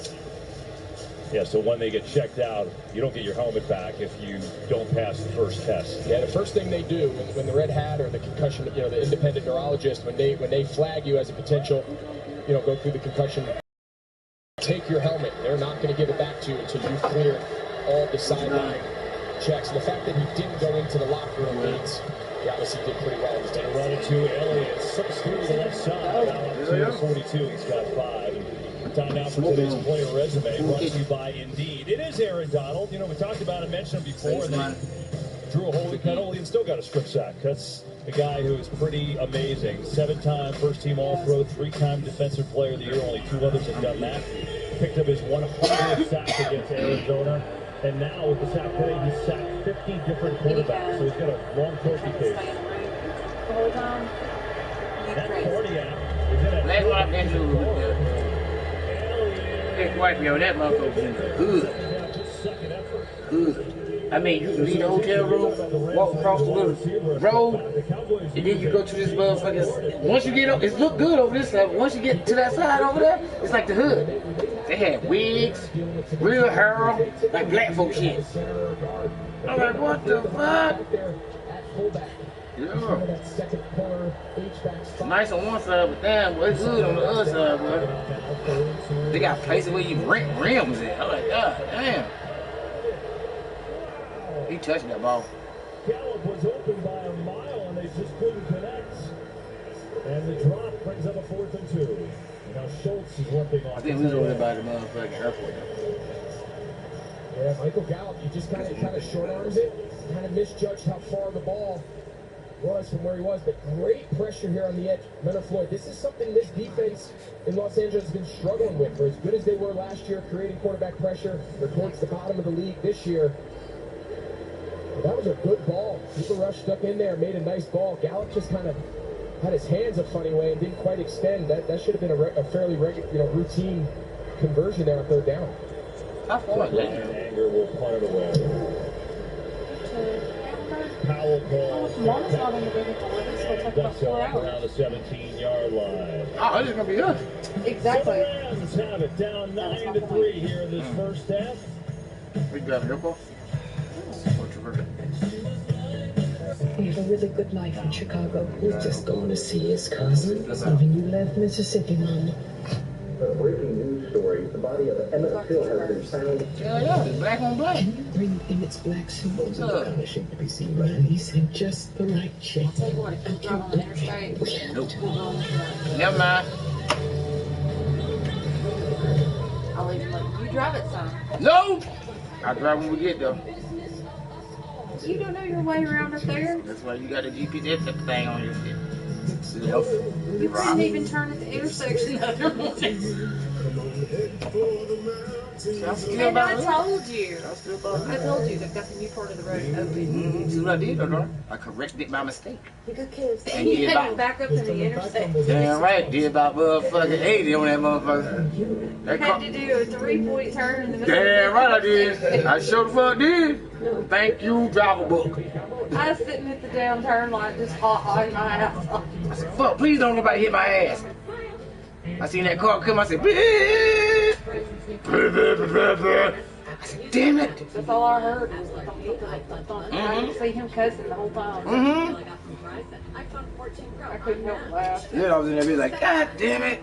Yeah, so when they get checked out, you don't get your helmet back if you don't pass the first test. Yeah, the first thing they do when the red hat or the concussion, the independent neurologist, when they flag you as a potential, go through the concussion, take your helmet. They're not going to give it back to you until you clear all the sideline checks. And the fact that he didn't go into the locker room means he obviously did pretty well. He's going to run it to Elliott. Slips through the left side. Now up to 42. He's got 5. Time now for today's player resume, brought to you by Indeed. It is Aaron Donald. We talked about it, mentioned him before, and then drew a holding penalty and still got a strip sack. That's a guy who is pretty amazing. 7-time first-team All-Pro, 3-time Defensive Player of the Year. Only 2 others have done that. Picked up his 100th sack against Arizona. And now with the sack today, he's sacked 50 different quarterbacks. So he's got a long trophy case. That Cardiac is in a... That's what I've been through. That wife, yo, that motherfucker's in the hood. Hood. I mean, you can leave the hotel room, walk across the little road, and then you go to this motherfucker. Once you get up, it look good over this side. Once you get to that side over there, it's like the hood. They had wigs, real hair, like black folk shit. I'm like, what the fuck? Yeah. Nice on one side, but damn, boy, it's good on the other side, boy. They got places where you rent rims at. I'm like, God damn. He touched that ball. Gallup was open by a mile and they just couldn't connect. And the drop brings up a 4th and 2. Now Schultz is one thing off. I think we was over there by the motherfucking airport. Yeah, Michael Gallup, you just kind of short arms it, kind of misjudged how far the ball was from where he was, but great pressure here on the edge. Leonard Floyd, this is something this defense in Los Angeles has been struggling with. For as good as they were last year, creating quarterback pressure, they're towards the bottom of the league this year. But that was a good ball. Cooper Rush stuck in there, made a nice ball. Gallup just kind of had his hands a funny way and didn't quite extend. That should have been a fairly routine conversion there on 3rd down. How far is that? Anger will punt it away. Powell calls. Mom's not on the way to deliver, so it'll take about 4 hours. Around the 17-yard line. Oh, it's gonna be good. Exactly. So the Rams have it down 9-3 here in this first half. We got an airport. He had a really good life in Chicago. He's just going to see his cousin. Even you left Mississippi, Mama. A breaking news story. The body of Emmett Till has been found. Yeah, it's black on black. Can you bring Emmett's black symbols? It's kind of shape to be seen, but he said just the right shape. I'll tell you what, if you drive on the interstate, Nope. Never mind. I'll even let you drive it some. No! I'll drive when we get there. You don't know your way around up there. That's why you got the GPS thing on your shit. You couldn't even turn at the intersection the other morning. And I told you. I told you they've got the new part of the road open. See what I did, though? I corrected my mistake. And you had to back up in the intersection. Damn right, did about motherfucking 80 on that motherfucker. I had to do a 3-point turn in the middle. Damn right I did. I sure the fuck did. Thank you, driver book. I was sitting at the damn turn light just hot-eyeing my ass off. I said, fuck, please don't nobody hit my ass. I seen that car come, I said, beep. I said, damn it. That's all I heard. I didn't see him cussing the whole time. I couldn't help but laugh. Yeah, I was in there be like, God damn it.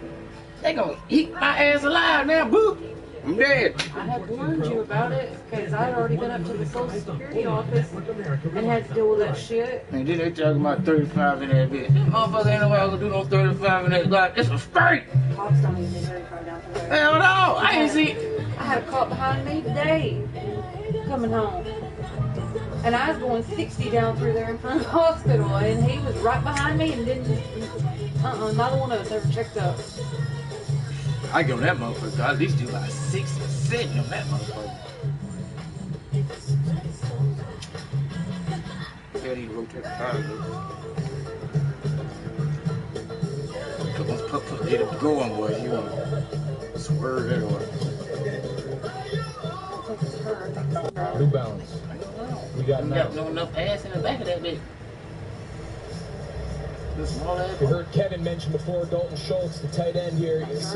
They gonna eat my ass alive now, boop. I'm dead. I had warned you about it because I had already been up to the Social Security office and had to deal with that shit. And then they talking about 35 in that bitch. Motherfucker ain't nobody gonna do no 35 in that block. It's a straight. Cops don't even do 35 down the road. Hell no, I ain't see. I had a cop behind me today coming home. And I was going 60 down through there in front of the hospital and he was right behind me and didn't, neither one of us ever checked up. I go on that motherfucker. I at least do like 6 or 7 on that motherfucker. Tell you to rotate the tires. Once put get it going, boy, you gonna swerve everywhere. New Balance. We got no enough ass in the back of that bitch. We heard Kevin mention before Dalton Schultz, the tight end here. He's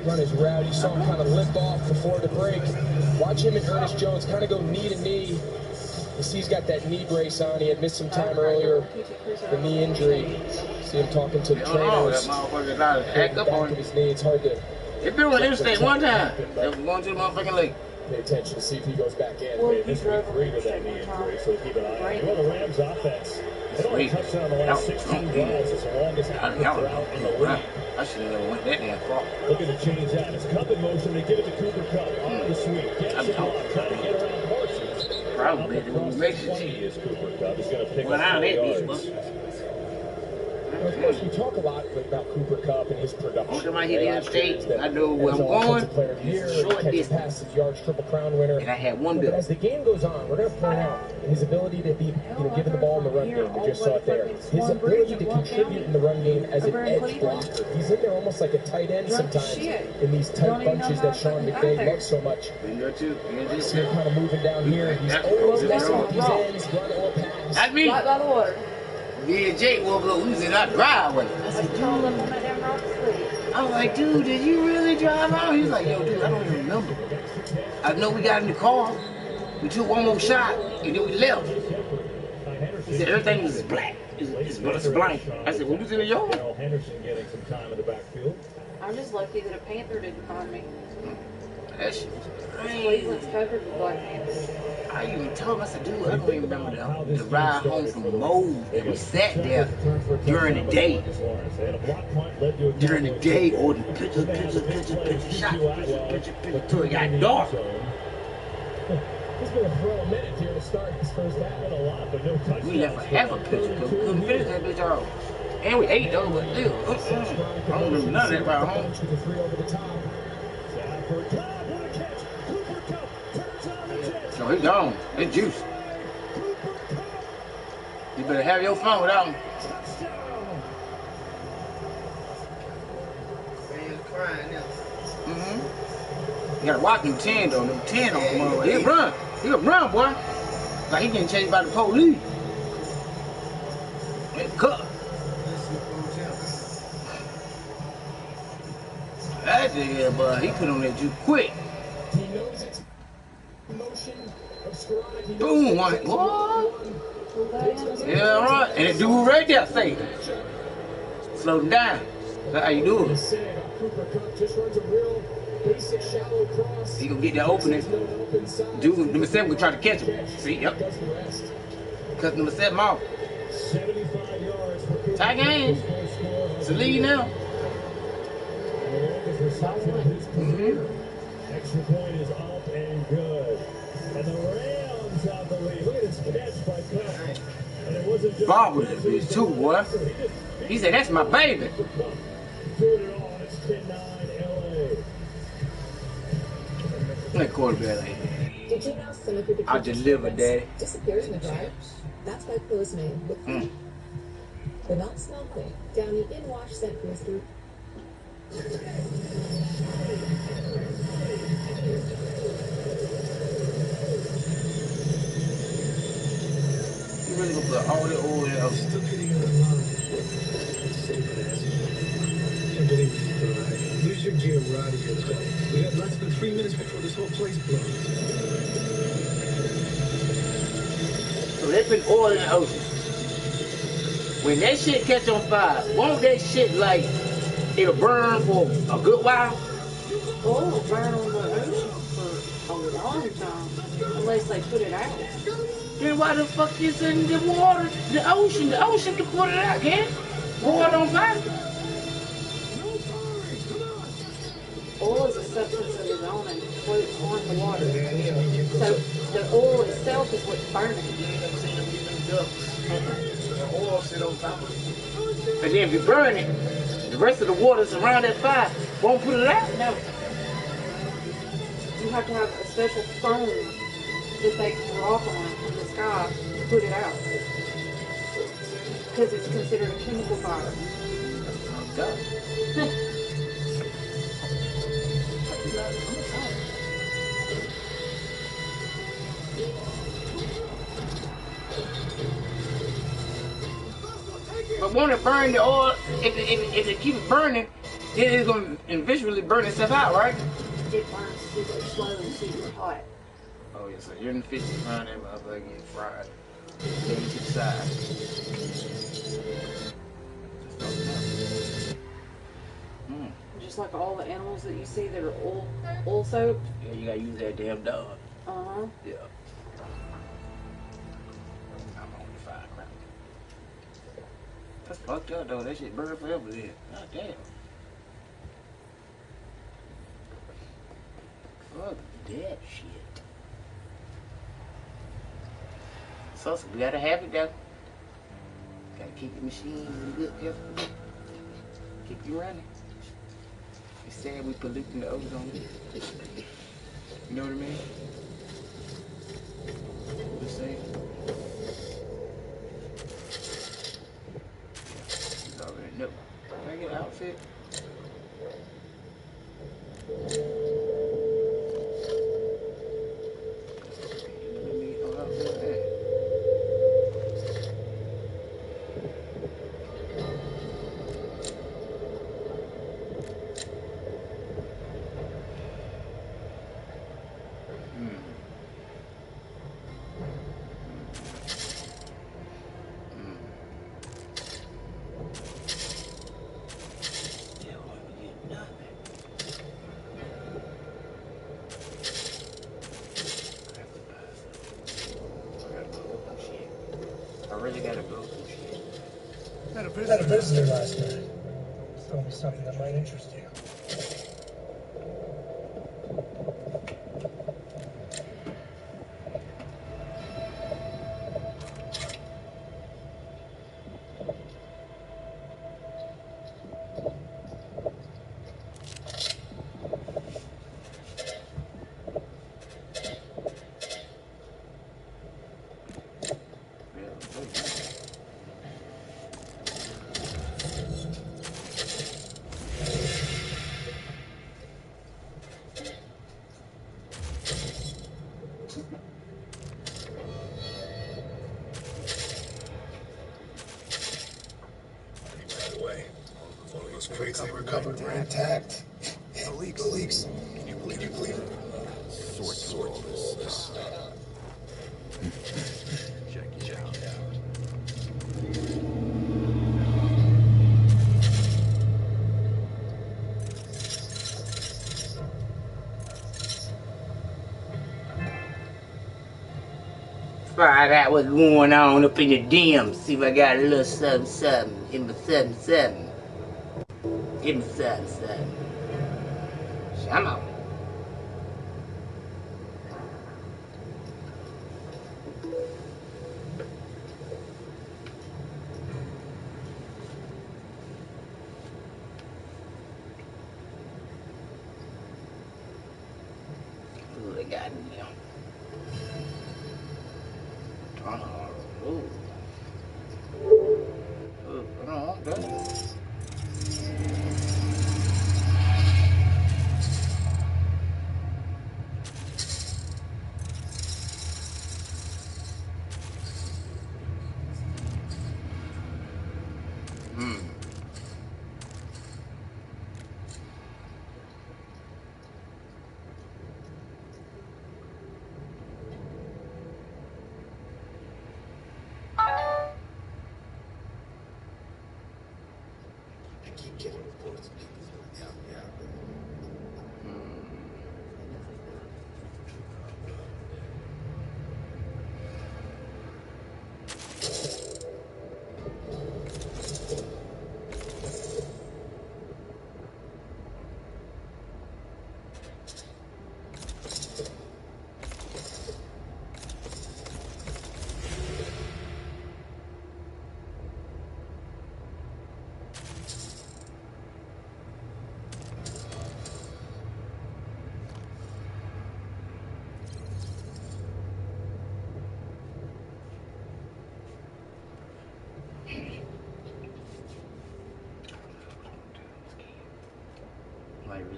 run his route. You saw him kind of limp off before the break. Watch him and Ernest Jones kind of go knee to knee. You see he's got that knee brace on. He had missed some time earlier, the knee injury. See him talking to the trainers. That motherfucker got to act up on his knee. It's hard to... It been on the interstate one time. They were going to the motherfucking lake. Pay attention to see if he goes back in. This week 3 with that knee injury, so keep an eye on it. Well, the Rams offense, they only touchdown the last 16 drives. It's the longest average drought in the league. I should have never went that damn far. Looking to change that. It's Cup in motion. They give it to Cooper Cup on the sweep. Gets it off, trying to get around horses. Probably they won't make it. Is Cooper Cup. He's going to pick up 4 yards. Of course, we talk a lot about Cooper Kupp and his production. When I hit the interstate, I know where I'm going. Short distance, yards, Triple Crown winner. And I had one bill. But as the game goes on, we're going to point out his ability to be, given the ball in the run game. We just saw it there. His ability to contribute in the run game as an edge blocker. He's in there almost like a tight end sometimes in these tight bunches that Sean McVay loves so much. So you're kind of moving down here. He's always messing with these ends, run or pass. That's me. Right by the water. Me and Jake woke up, we was in our driveway. I said, dude. I was like, dude, did you really drive out? He was like, yo, dude, I don't even remember. I know we got in the car, we took one more shot, and then we left. He said, everything is black. It's blank. I said, well, who's in the yard? Henderson getting some time in the backfield. I'm just lucky that a panther didn't find me. That shit was crazy. Cleveland's covered with black panthers. I even told him, I said, dude, I don't even remember the ride home from Mold. And we sat there during the day. During the day, or the picture, shot, picture, till it got dark. He's going to throw a minute here to start this first half. We left for half a picture, because we couldn't finish that bitch off. And we ate though, but still, I don't remember none of that ride home. So he's gone. It's juice. You better have your fun with that one. You gotta watch them 10 though. Them 10 on the mother. He'll run. He'll run, boy. Like he getting chased by the police. That cut. That nigga, boy, he put on that juice quick. Boom, one. What? Yeah, right. And the dude right there say, slow him down. That's how you do it. He gonna get that opening. Dude, number 7 gonna try to catch him. See, yep. Cut number 7 off. Tie game. It's a lead now. Extra point is up and good. And the Rams have the lead. Look at this catch by Cup. And it wasn't just Bob with that bitch too, boy. He said, that's my baby. That quarterback like that. Did you know some of your I delivered, Daddy. disappears in the dryer? That's why clothes made with the not smell clean. Down the in-wash scent booster. You really gonna put all the oil in there? Use your gear, we're out of here. Let's go. We got less than 3 minutes before this whole place blows. So they put oil in the ocean. When that shit catch on fire, won't that shit like it'll burn for a good while? Oil will burn on the ocean for a long time, unless they put it out. Then why the fuck is in the water, the ocean? The ocean can put it out, can't it? Water on fire. Oil is a substance of its own and floats on the water. So the oil itself is what's burning. And then if you burn it, the rest of the water around that fire won't put it out. No. You have to have a special foam that they drop on from the sky to put it out. Because it's considered a chemical fire. God. But won't it burn the oil? If it keeps burning, then it's going to eventually burn itself out, right? It burns super slow and super hot. Oh, yeah, so you're in the 50s around that motherfucker get fried. Take it to the side. Just like all the animals that you see that are oil soaked. Yeah, you gotta use that damn dog. Uh-huh. Yeah. I'm on the firecracker. That's fucked up though. That shit burned forever then. God damn. Fuck that shit. So we gotta have it though. Gotta keep the machine in good health. Keep you running. It's sad we polluting the ozone. You know what I mean? Just saying. You already know. Can I get an outfit? I really gotta go. Had a visitor last night. Told me something that might interest you. Crates they recovered were intact. Yeah, the leaks. Can you believe it? Sort all this. Check it out. Find out what's going on up in the dim. See if I got a little something in my something. Give me something. I'm out. Ooh, they got me now. Ooh. Ooh, hold on, bro.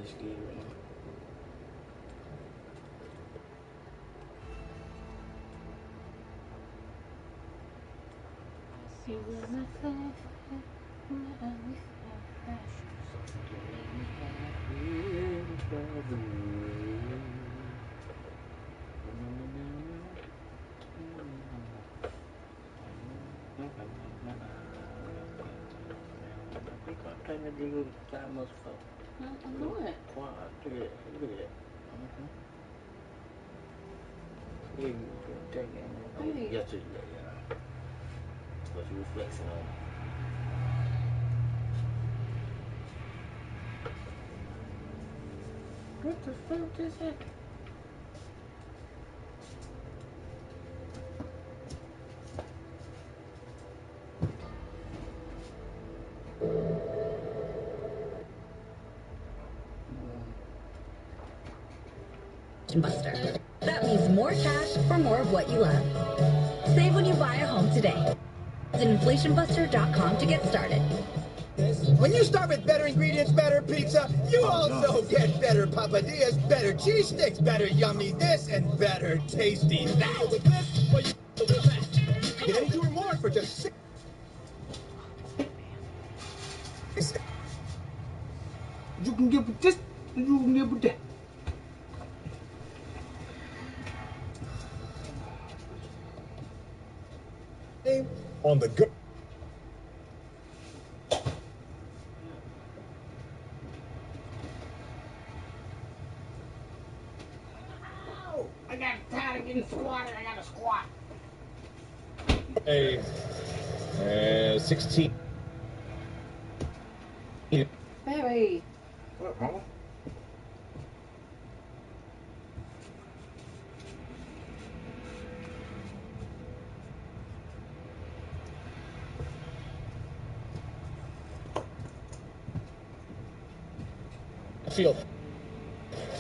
scared right now. See what my face, my eyes, Play me the little time of stuff. I'm doing it. Quiet. Look at that. Look at that. Yeah, you take it. Hey. Yes, yeah. But you reflection on it. What the fuck is that? Buster. That means more cash for more of what you love. Save when you buy a home today. Visit inflationbuster.com to get started. When you start with better ingredients, better pizza, you also get better papadillas, better cheese sticks, better yummy this, and better tasty that. With this, well, you get that. Get any two or more for just $6. You can get with this, and you can get with that. On the go. Oh, I got tired of getting squatted. I got to squat. 16. Baby. What, mama? Field.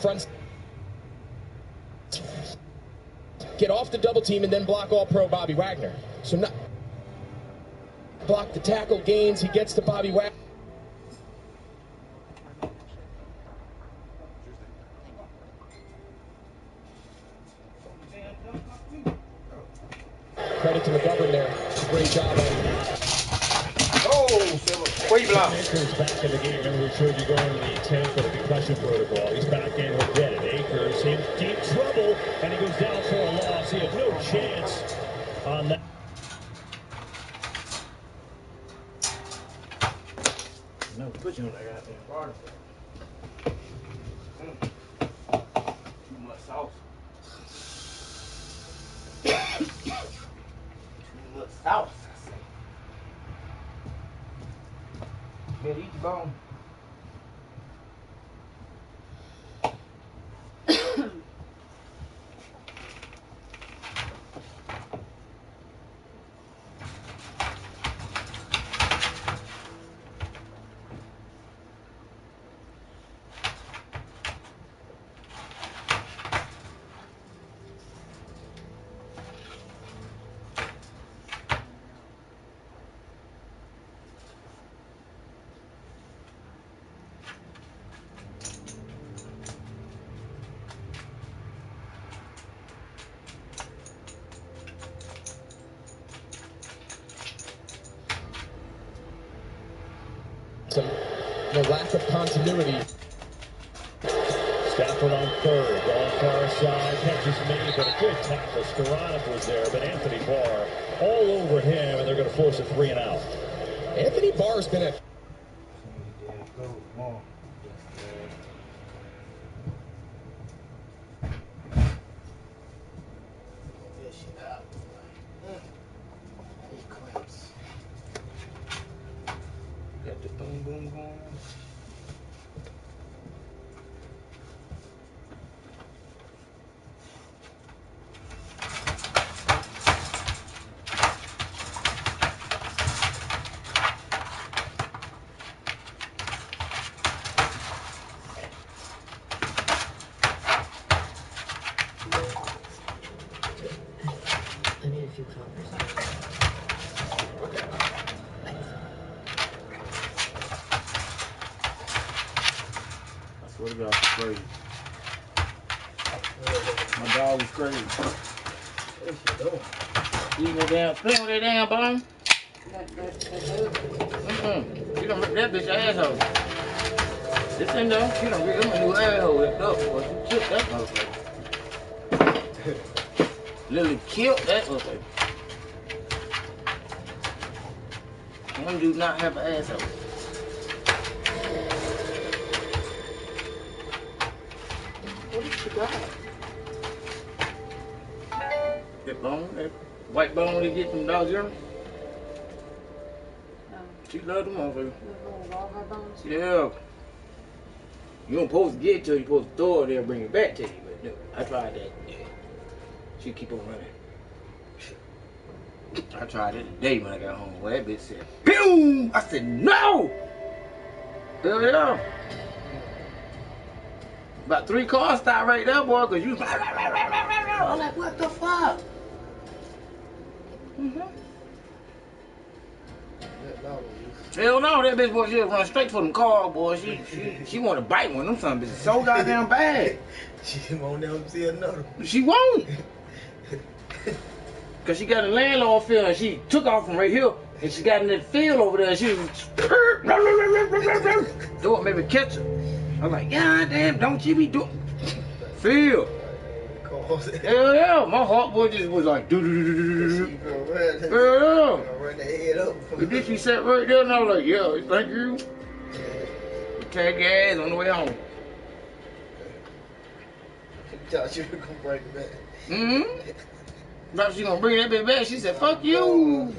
Front. Get off the double team and then block All-Pro Bobby Wagner. So not block the tackle gains. He gets to Bobby Wagner. Credit to McGovern there. Great job on it. Oh, where you block? Akers back in the game. Remember we showed you going to the 10 for the concussion protocol. He's back in. He'll get it. Akers in deep trouble, and he goes down for a loss. He had no chance on that. No pushing on that goddamn water. Too much sauce. Too much sauce, I say. Better eat your bone. The lack of continuity. Stafford on third, going far side, catches me, but a good tackle. Skoronov was there, but Anthony Barr all over him, and they're going to force a 3 and out. Anthony Barr's been a Got the boom boom going. I need a few coppers. That dog was crazy. My dog was crazy. What's she doing? Eating that damn, playing with that damn bone. She done ripped that bitch asshole. This thing though, she done ripped him a new asshole. That dog, boy, she killed that motherfucker. Literally killed that motherfucker. One do not have an asshole. What is she got? That bone, that white bone they get from Dollar General. She love them motherfuckers. Yeah. You don't supposed to get it to her, you supposed to throw it there and bring it back to you. But no, I tried that. Yeah. She keep on running. I tried it today when I got home. Well, that bitch said, boom! I said, no! Hell yeah. About 3 cars stopped right there, boy, because you was like, I'm like, what the fuck? Hell no, that bitch boy, she'll run straight for them cars, boy. She want to bite one of them son bitches so goddamn bad. She won't never see another one. She won't. Cause she got a landlord field and she took off from right here and she got in that field over there and she was do it maybe catch her. I'm like, God damn, don't you be doing field. Hell yeah, my heart boy just was like do do do do do do. Hell yeah. Run the head up. And then she sat right there and I was like, yeah, thank you. Tag gas on the way home. She thought she was gonna bring it back. Mm-hmm. Thought she gonna bring that bitch back. She said, fuck you.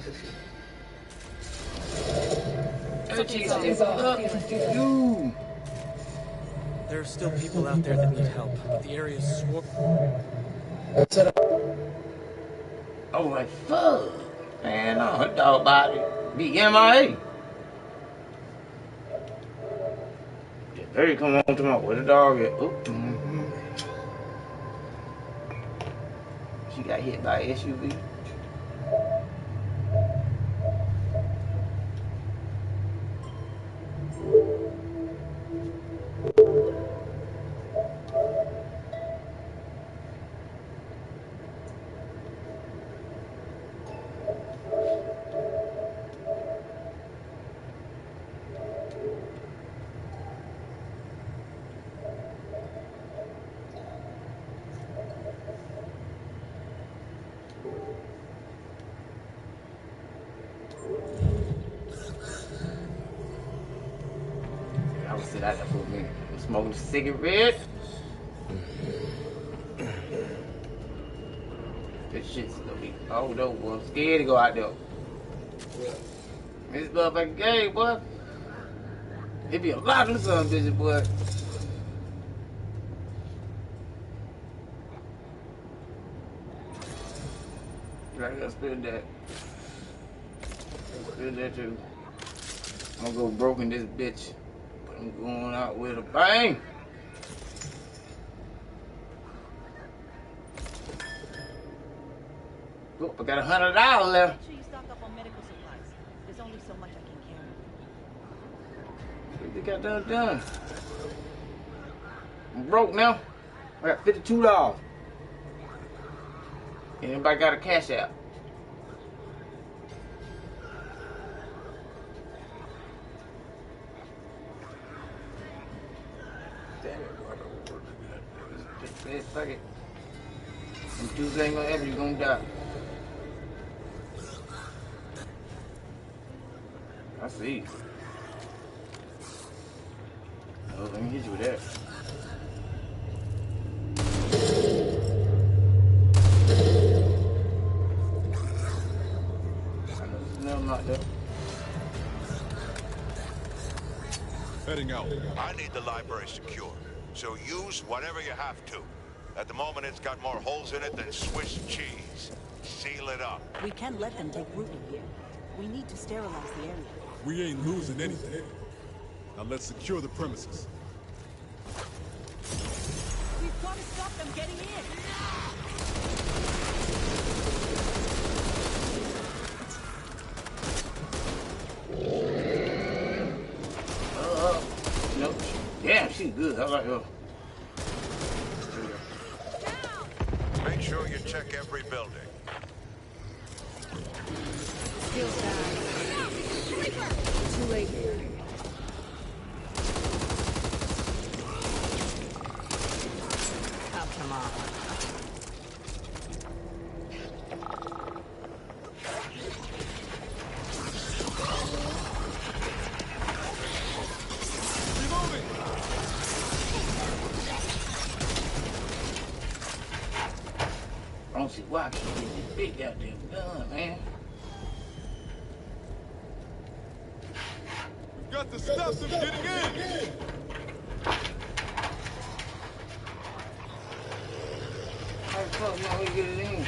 That chick said, fuck you. There are still people out there that need help, but the area is swamped. I was like, fuck. Man, no, her dog body be MIA. There you come on to my, where the dog at? Oh, She got hit by an SUV. I was sitting out there for a minute. I'm smoking a cigarette. This shit's gonna be old though, boy. I'm scared to go out there. This motherfucking game, boy. It be a lot of them son bitches, boy. I gotta spend that. Spend that too. I'm gonna go broke in this bitch. But I'm going out with a bang. Oh, I got $100 left. Make sure you stock up on medical supplies. There's only so much I can carry. They got done. I'm broke now. I got $52. Anybody got a cash app? Damn it, boy. Just fuck it. Them dudes ain't gonna ever, you gonna die. I see. Oh, let me hit you with that. No, I'm not there. Heading out. I need the library secure, so use whatever you have to. At the moment, it's got more holes in it than Swiss cheese. Seal it up. We can't let them take root in here. We need to sterilize the area. We ain't losing anything. Now let's secure the premises. We've got to stop them getting in. Nope. Damn, she These good. I like her. Make sure you check every building. Feels bad. Too late here. Oh, come on. I don't see why I can't get this big goddamn gun, man. Got to stop them getting in! How the fuck now we get it in?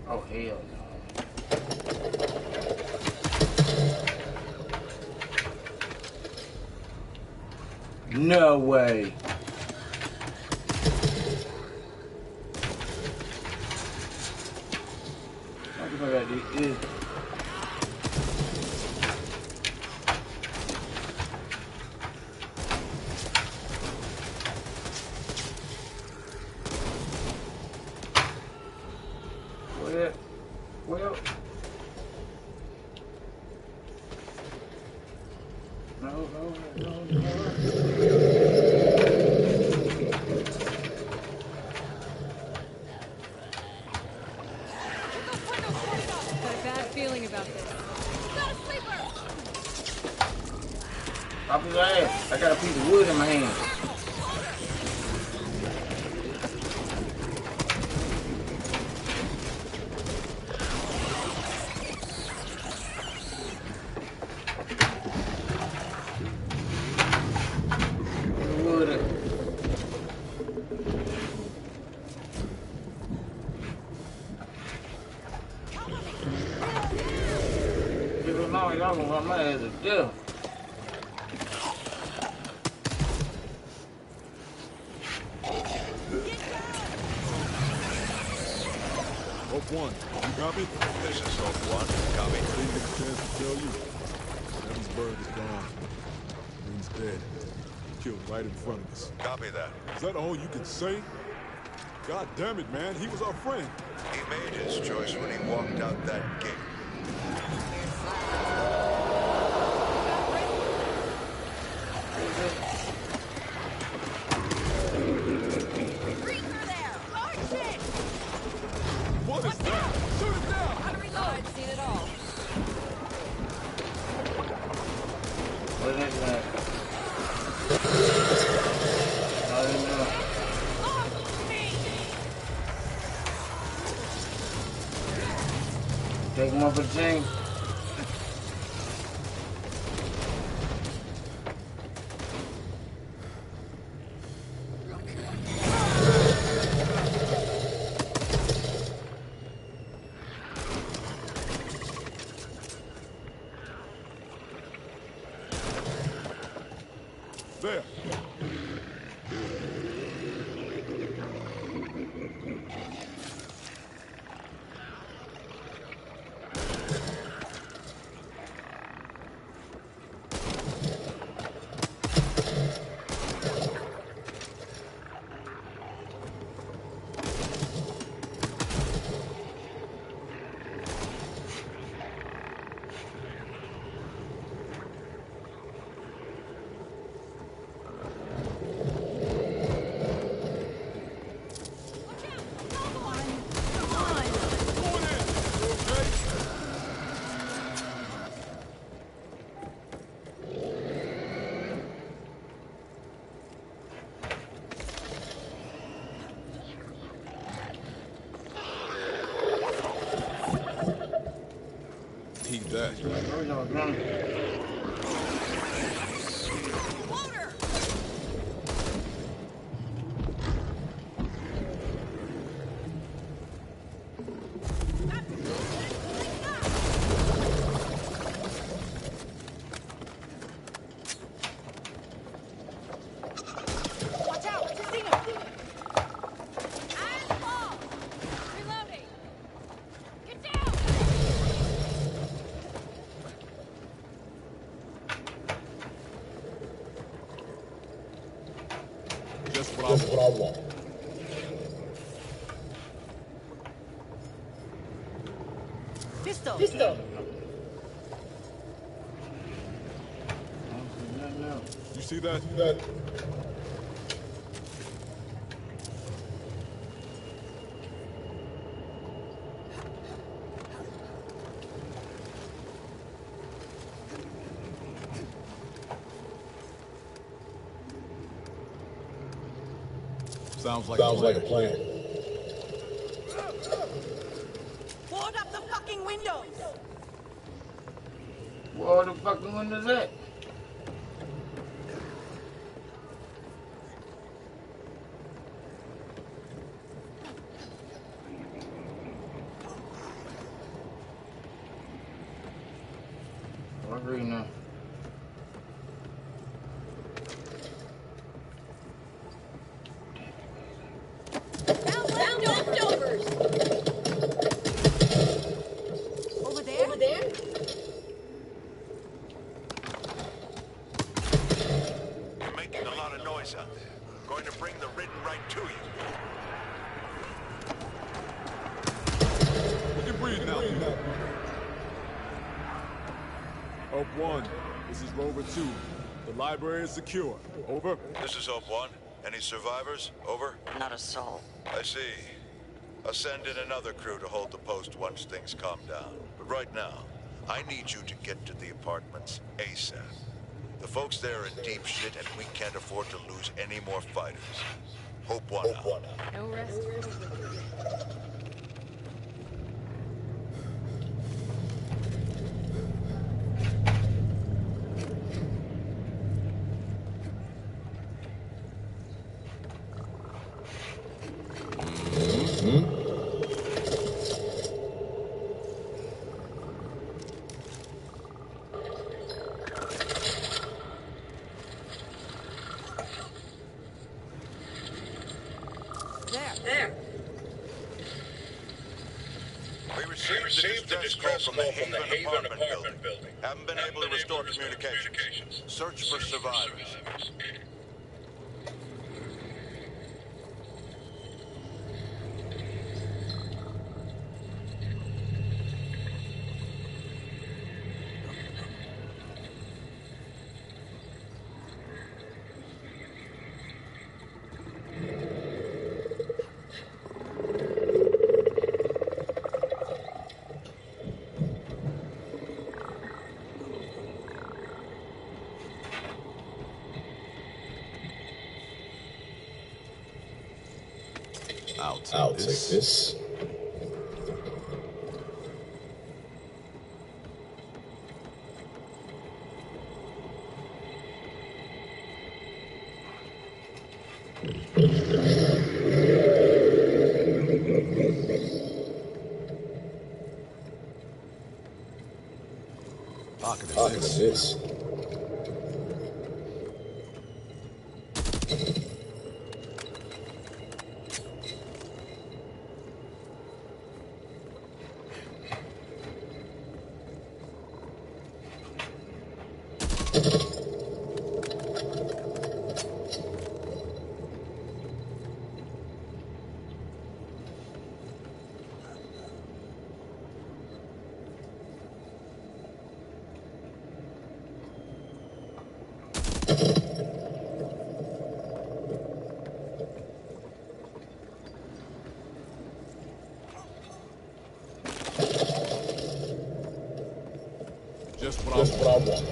Oh, hell no. No way. What I do is well, no. Pop his ass. I got a piece of wood in my hand. Y'all gonna run my ass to death. Hope 1, you copy? This is Hope 1, copy. I didn't get a chance to tell you. Evansburg is gone. Green's dead. Killed right in front of us. Copy that. Is that all you can say? God damn it, man. He was our friend. He made his choice when he walked out that gate. What is that? Shoot it down! How to reload? I've seen it all. What is that? I don't know. Take him up a chain. There. Keep that. Watch out! Casino! Eyes low! Reloading! Get down! just what I want. Pistol. Pistol. You see that? Sounds like a plan. Board up the fucking windows. Where the fucking windows at? I agree now. Found leftovers. Over there? Over there? You're making a lot of noise out there. Going to bring the ridden right to you. You can breathe now. Hope 1, this is Rover 2. The library is secure. Over. This is Hope 1. Any survivors? Over. Not a soul. I see. I'll send in another crew to hold the post once things calm down. But right now, I need you to get to the apartments ASAP. The folks there are in deep shit, and we can't afford to lose any more fighters. Hope 1 out. No rest. There. We received the distress call from the Haven apartment building. Haven't been able to restore communications. Search for survivors. I'll take this. Pocket of this. Just what I want.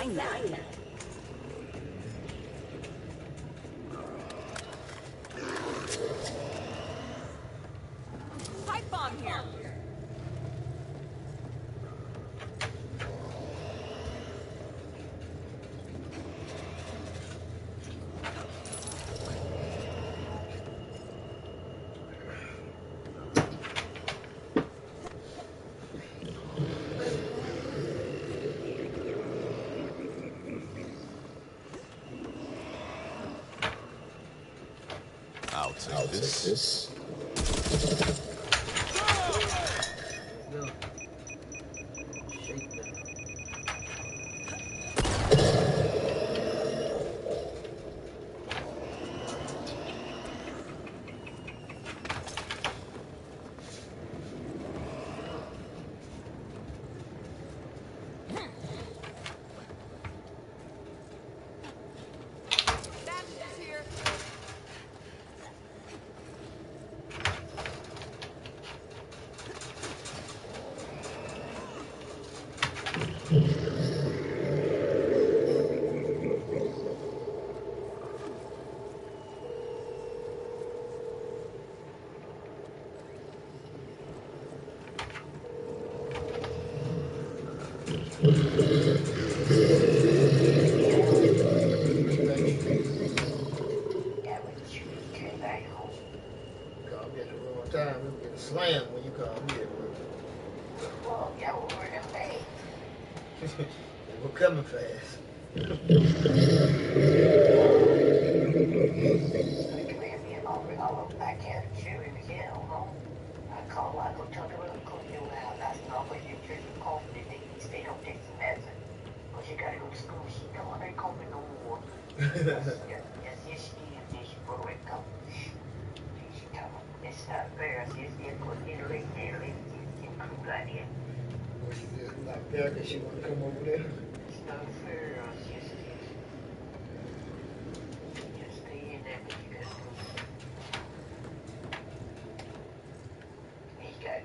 Fine now. Pipe bomb here. I'll take this. Slam when you come here, bro. Well, y'all were working fast. We're coming fast. I can't chew it again, I call Michael Tucker and call you out. That's not what you drink coffee. They don't take the medicine. But you gotta go to school. She don't want to call me no more. Yes, she is. She broke it. It's not fair. She's put Italy, it's cool idea. It's not fair because she want to come over there. It's not fair. Just stay in there, but you gotta go. You gotta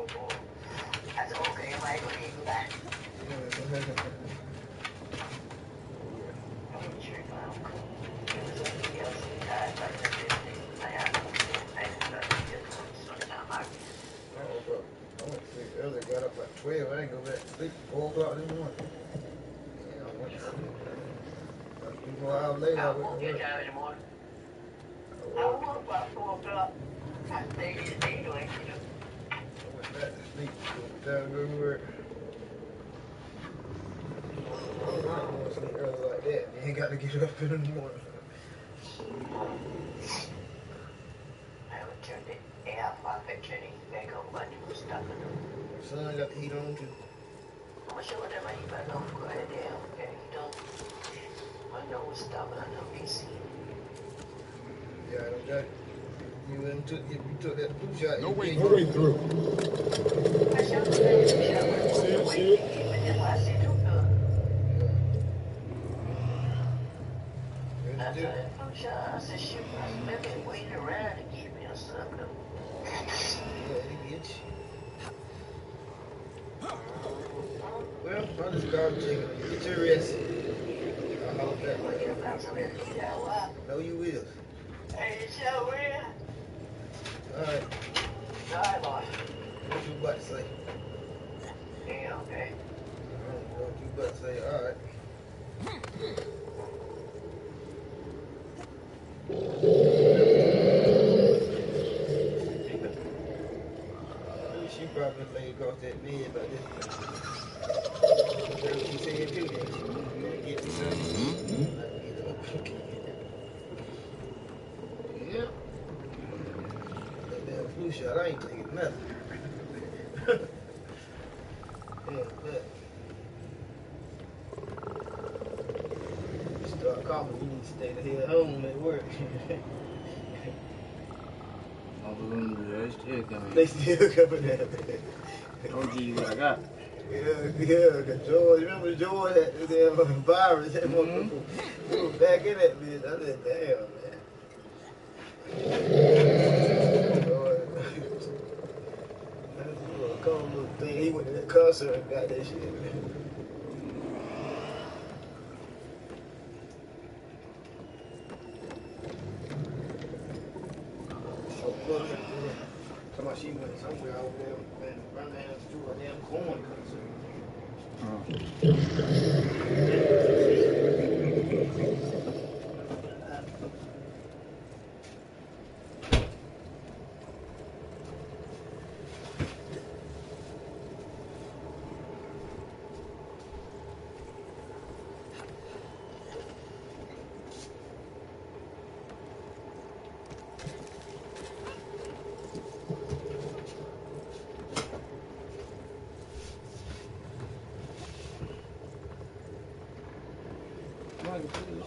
go. I said, okay, am I going to go back? I'm sure I'm cool. There was something else inside, like that. Earlier, got up at 12. I ain't go back to sleep 4 o'clock in the morning. Yeah, I went a few more hours later. I won't get down in the morning. I woke up about 4 o'clock. I stayed in the day anyway. I went back to sleep. Time to go to work. I don't want to sleep early like that. You ain't got to get up in the morning. I would turn the air off. I turn it back on, but you were stuck in the Son got the heat on too. I'm sure whatever you better go ahead down. Okay, you don't. I know what's stopping. I know you see. Yeah, okay. You went and you took that flu shot. No way through. I shot the flu shot. That's why I said don't do it. I took that flu shot. I said shoot. I was maybe waiting around to get me or something. Yeah, it gets you. Well, I'll just go and take it. Get your rest. I'll hold that right here. No, you will. Hey, you sure will. Alright. Alright, boy. What you about to say? Yeah, okay. I don't know what you about to say. Alright. She probably lay across that bed like this. That's what she said too. That get me something. Yep. That damn flu shot, I ain't taking nothing. Yeah, but you start coughing, you need to stay the hell home at work. They still coming at me. Don't give you what I got. Yeah, cause George, remember George had the damn virus, that motherfucker was back in that bitch. I said, damn, man. George, that little cold little thing, he went to that concert and got that shit. she went somewhere over there and run down to a damn corn concert.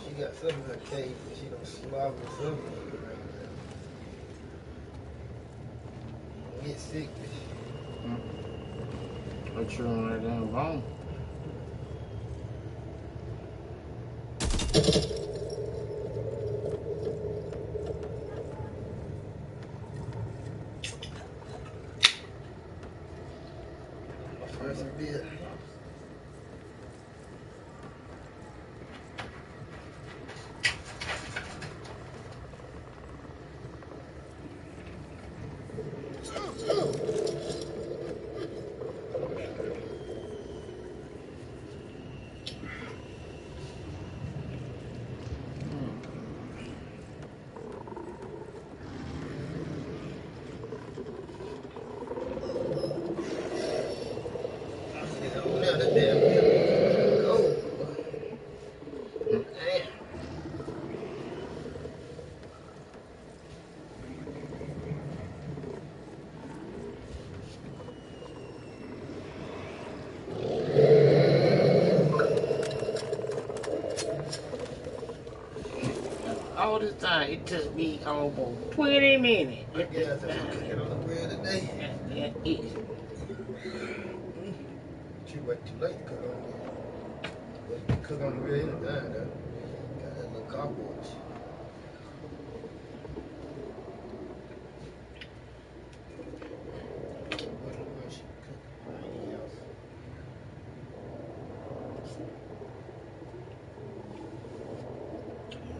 She got something in her cave, but she don't swallow something. Get sick. Put you on that damn bone. First beer. All this time, it took me almost 20 minutes. I guess I'm cooking on the bread today. That's it. She wait too late to cook on the bread. But cook on the bread anytime, though. Got that little cardboard.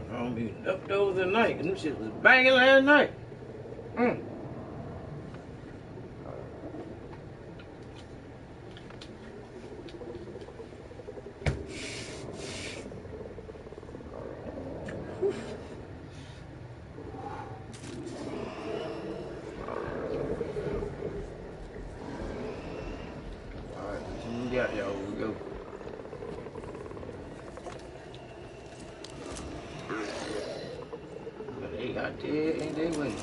I'm be leftovers at night. Them shit was banging last night. Alright, yeah, y'all, we go. They got there, ain't they waiting?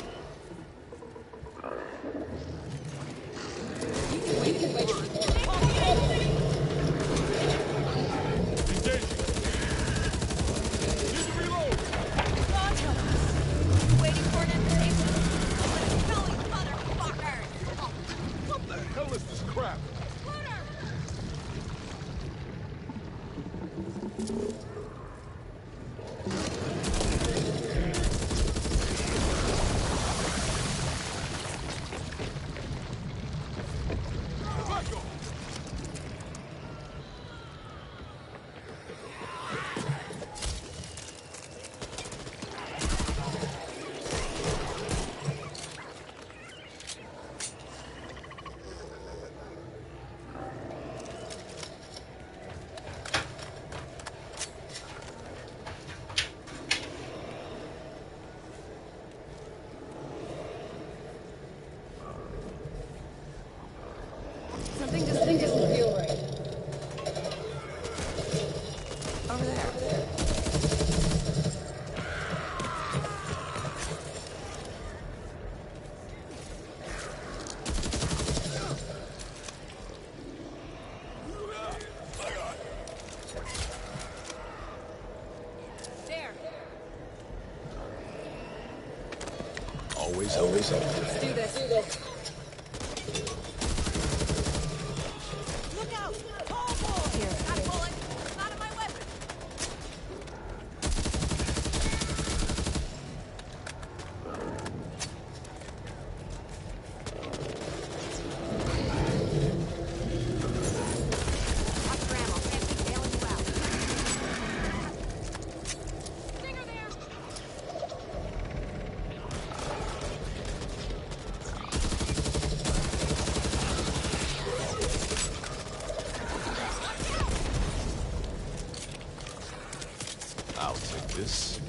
Waiting for an invitation. Let's go, you motherfucker! What the hell is this crap? Something doesn't feel right. Over there. Always up. Let's do this. Look out! Oh boy! Here, got a bullet. Not in my weapon. Watch your ammo. Can't keep bailing you out. Stinger there. this.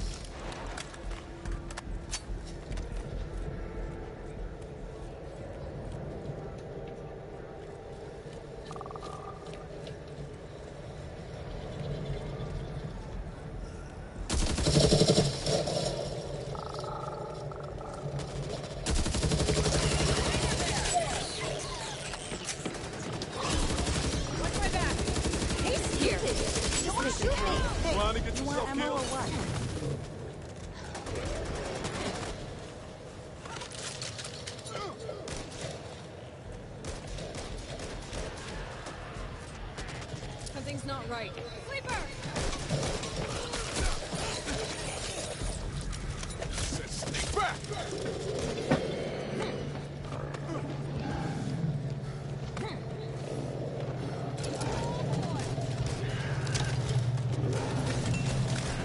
Something's not right. Sleeper! Sneak back!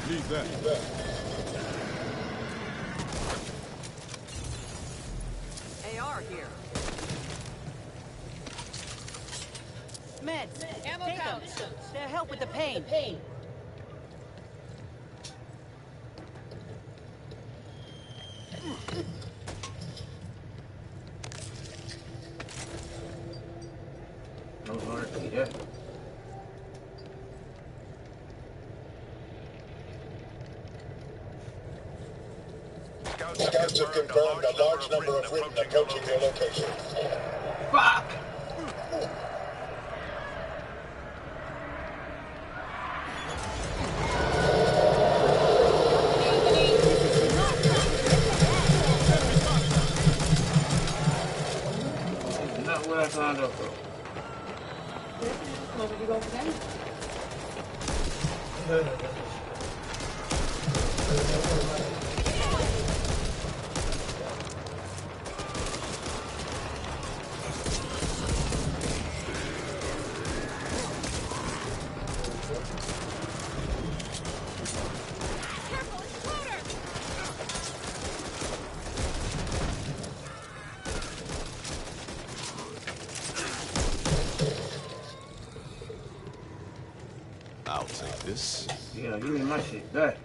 Need that. AR here. Meds. Ammo Take them. pouch. They'll help with the pain. No hard to get that. Scouts have confirmed a large number of Ridden approaching your location. Fuck! Not what I signed up for. What did you go for them? I'll take this. Yeah, give me my shit back.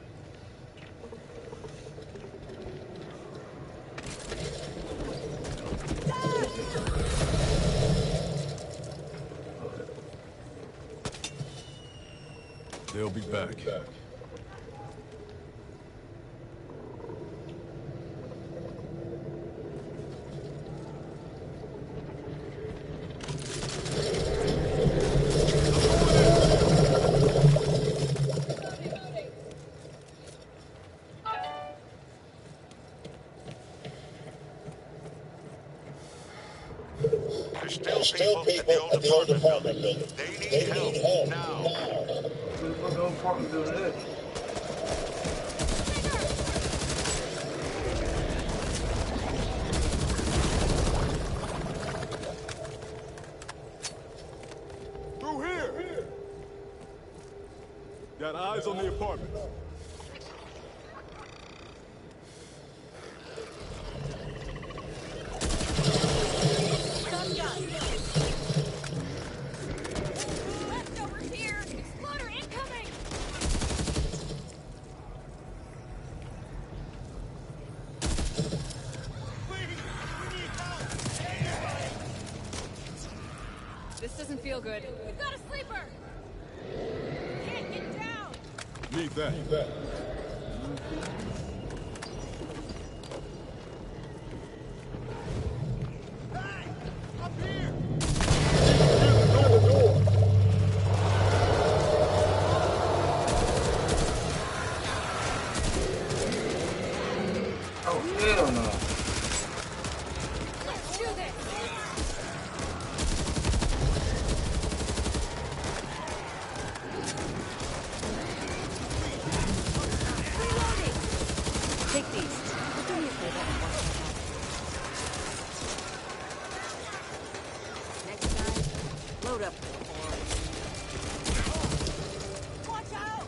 They'll be back. There's still people at the old apartment building. They need help now. What the old apartment building is? Through here! Got eyes on the apartment. Leftovers here! Exploder incoming! This doesn't feel good. We've got a sleeper! Can't get down! Need that. Oh, hell no. Let's do this! Reloading! Take these. Do me a favor and watch my back. Next time, load up. Watch out!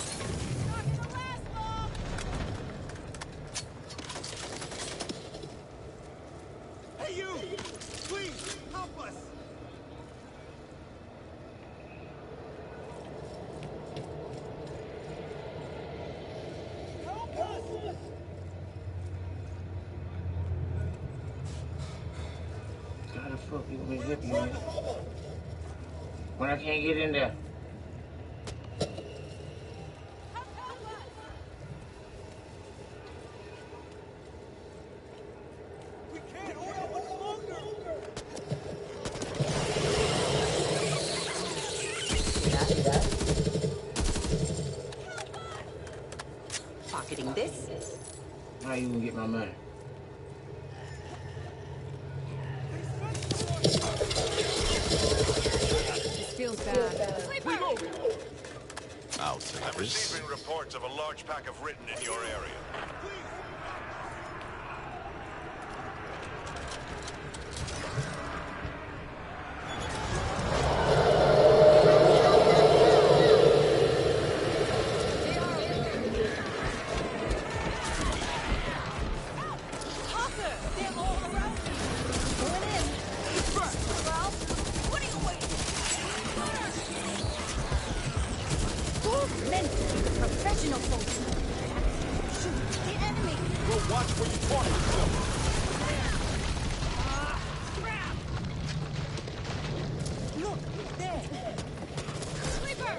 Not gonna last long! Hey you! Please, help us! be zipping me. When I can't get in there. Pocketing this. How you gonna get my money? This feels bad. I'll take I'm receiving reports of a large pack of written in your area. Professional folks. Shoot the enemy. Well, watch where you talk yourself. Look, there. Sleeper.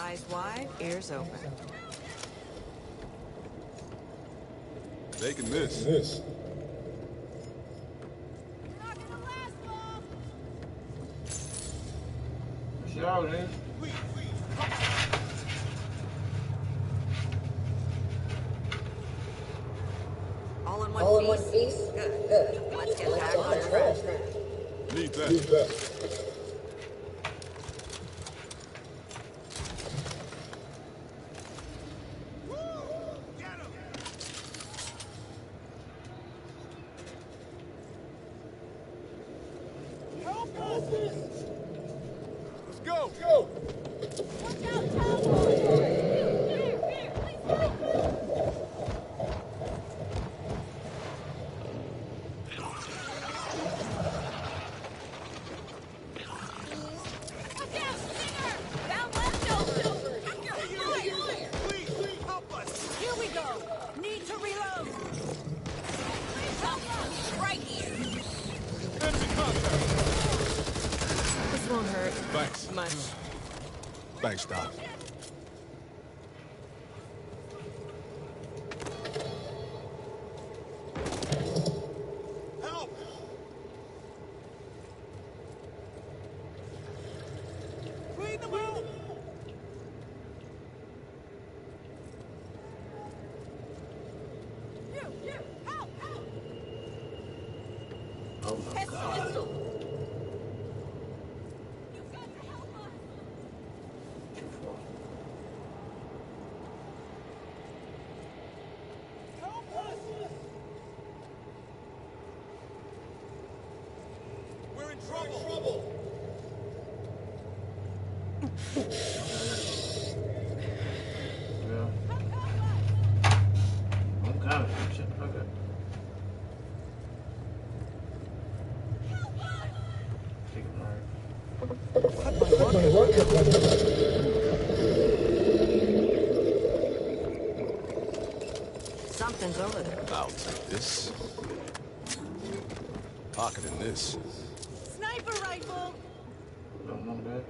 Eyes wide, ears open. Taking this. Sure, dude. All in one piece? Good. Let's get back on track. Need that. Go! Here we go. Need to reload. Right here. Enemy contact. This won't hurt. Thanks. Much. Thanks, Doc. Help! Clean them out! Help! Oh my God. We're in trouble! Yeah. I'm coming. Shit, okay. Take Something's over there. I'll take this. Pocketing this. Sniper rifle! Don't know that.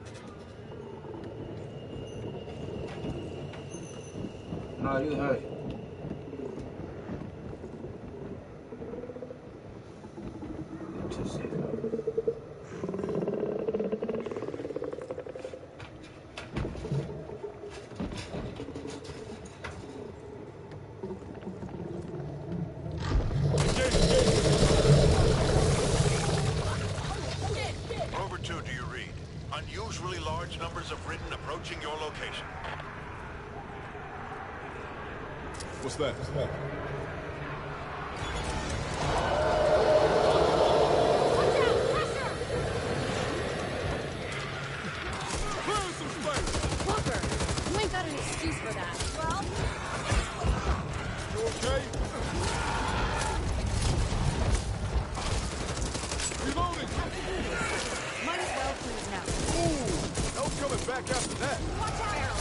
No, you hurt. Just say Rover 2, do you read? Unusually large numbers of written approaching your location. What's that? Clear some space! Walker, you ain't got an excuse for that. Well, You okay? Reloading! Might as well cruise now. Ooh! No coming back after that! Watch out!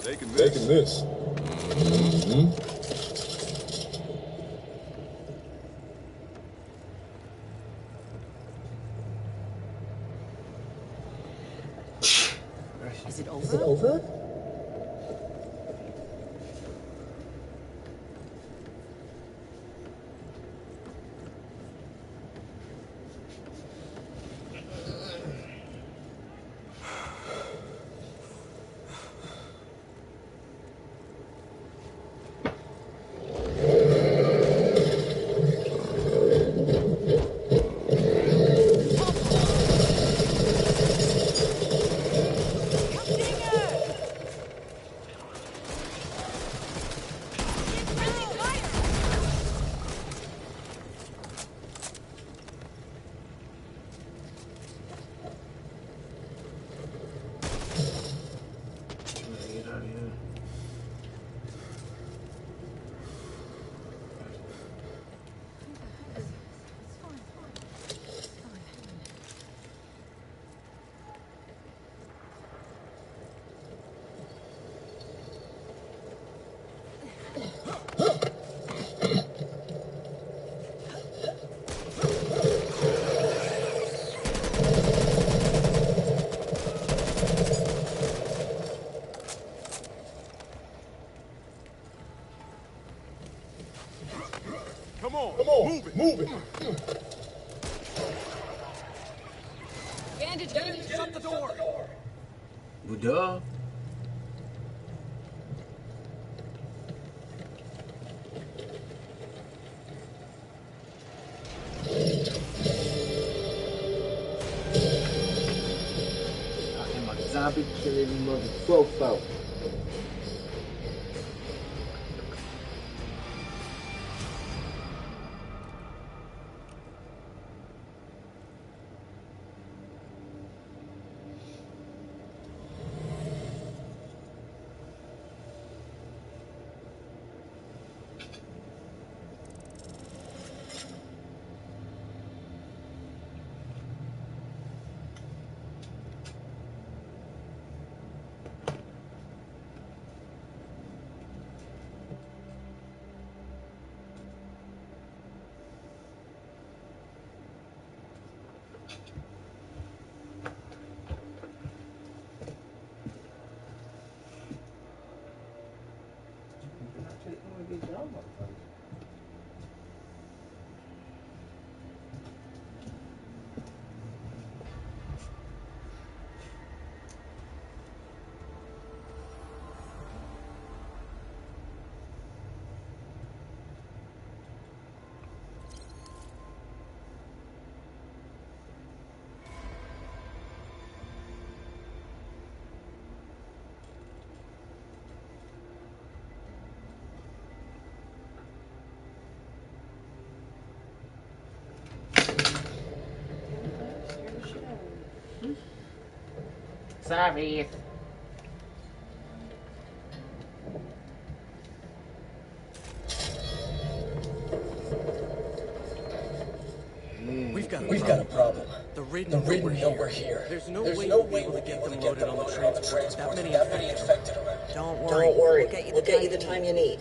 Taking this. Is it over? Come on, move it. Bandage, shut the door. Well, duh. I am a zombie killing motherfucker. Sorry. We've got a problem. The Ridden know we're here. There's no way we'll be able to get them loaded on the transport with that many infected around. Don't worry. We'll get you the time you need.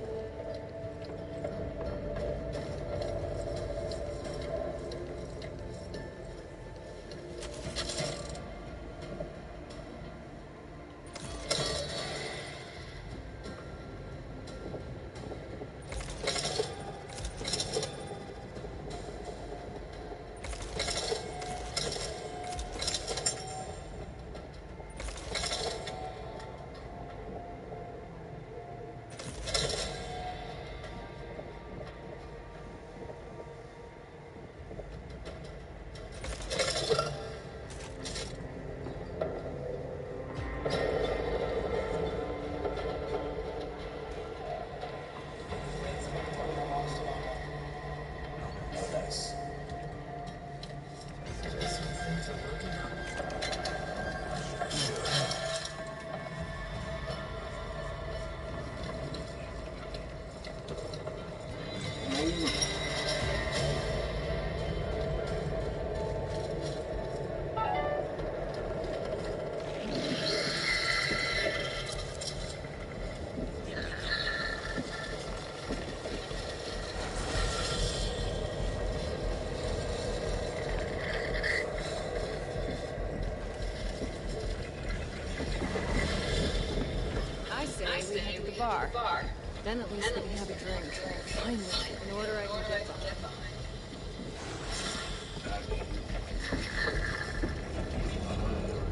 far. Then at least we can have a drink. Finally, in order I can get them.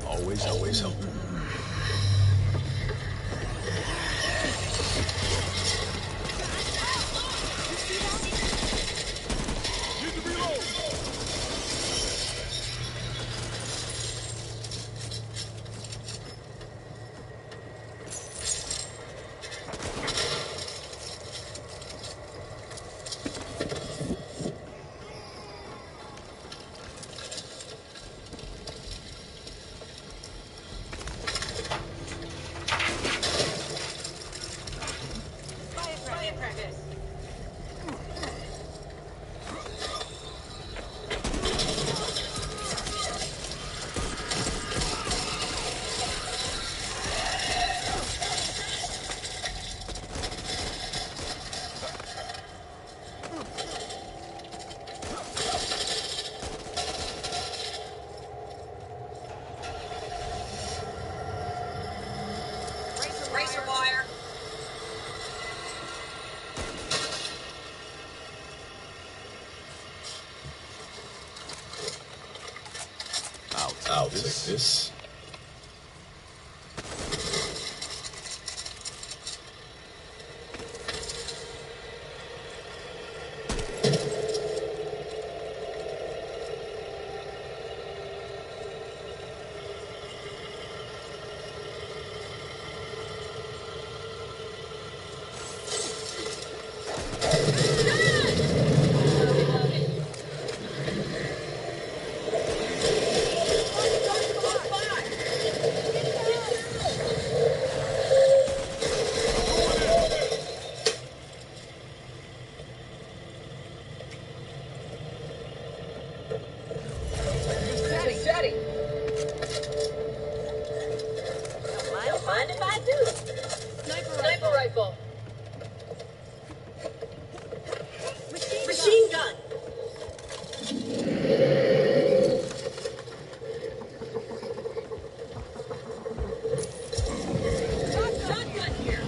Always help. Razor wire. I'll take this. Mind if I do? Sniper rifle. Machine gun. Shotgun here.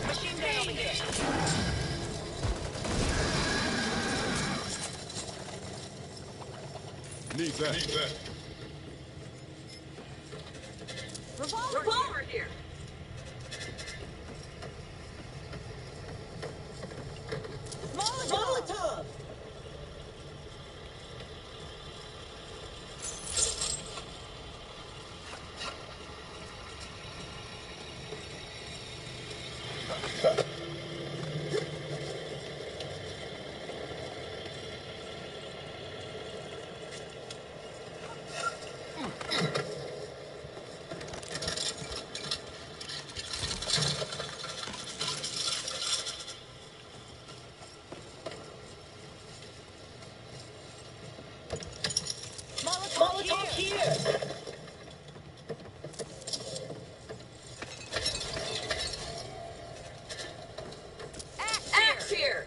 Machine gun over here. Need that. Revolver here. Molotov. Molotov here. Axe here.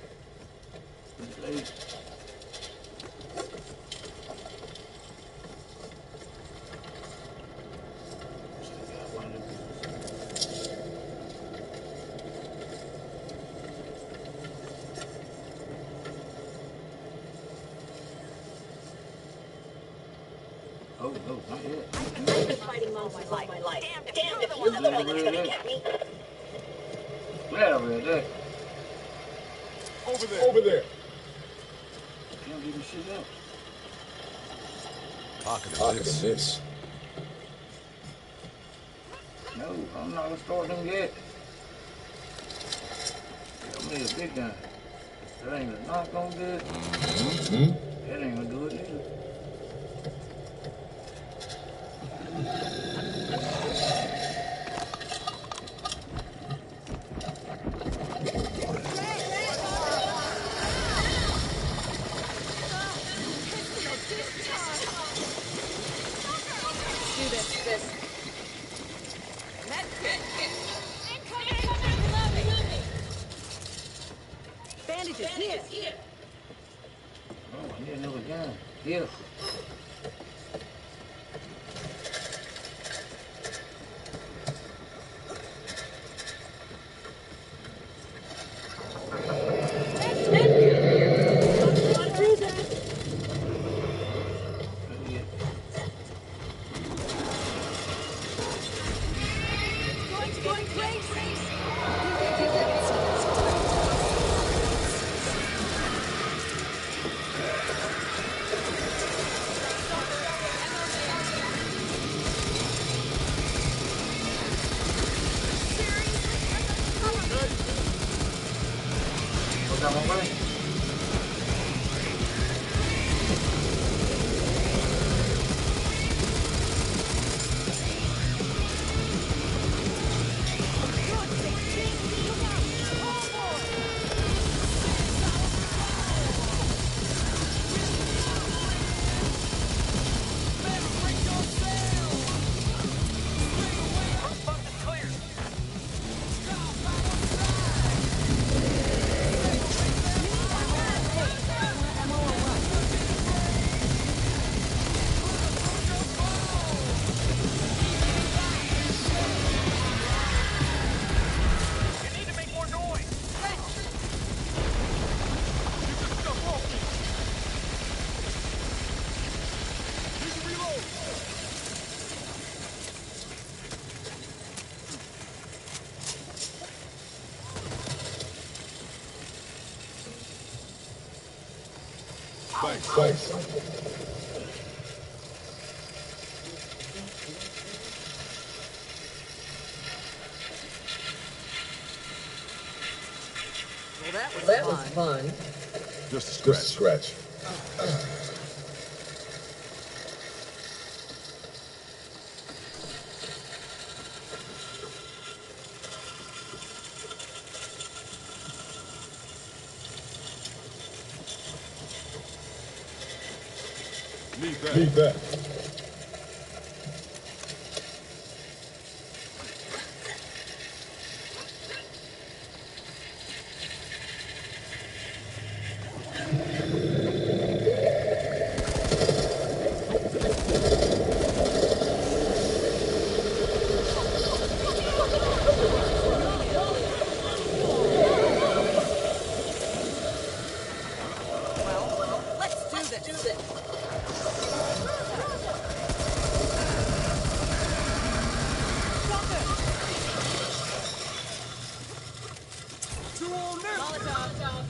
Oh, no, not yet. I've been fighting monsters all my life. Damned if you're the one that's gonna get me. Yeah, right there. Over there. Can't give me shit up. Pocket of this. No, I'm not gonna start them yet. I'm need a big gun. That ain't not gonna do it. That ain't gonna do it either. Bandages here. Oh, I need another gun. Here. Thanks. Well, that was fun. Just a scratch. Need that. Let's do this. Molotov.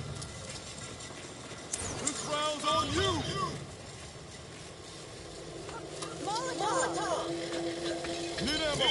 This round's on you. Molotov. Need ammo.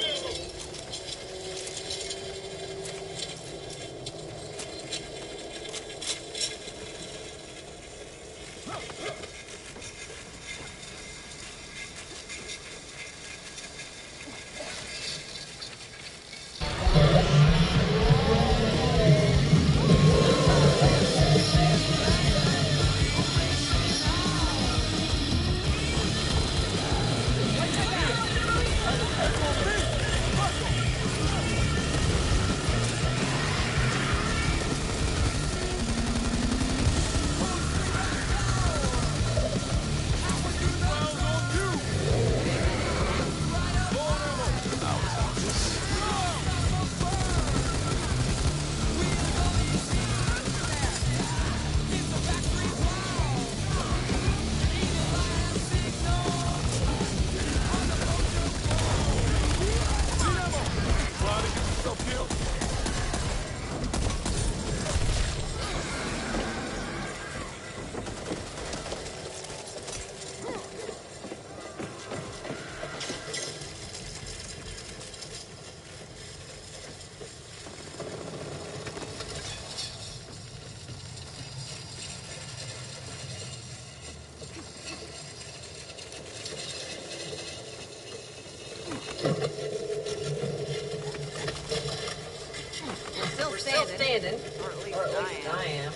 Still standing. Or at least I am.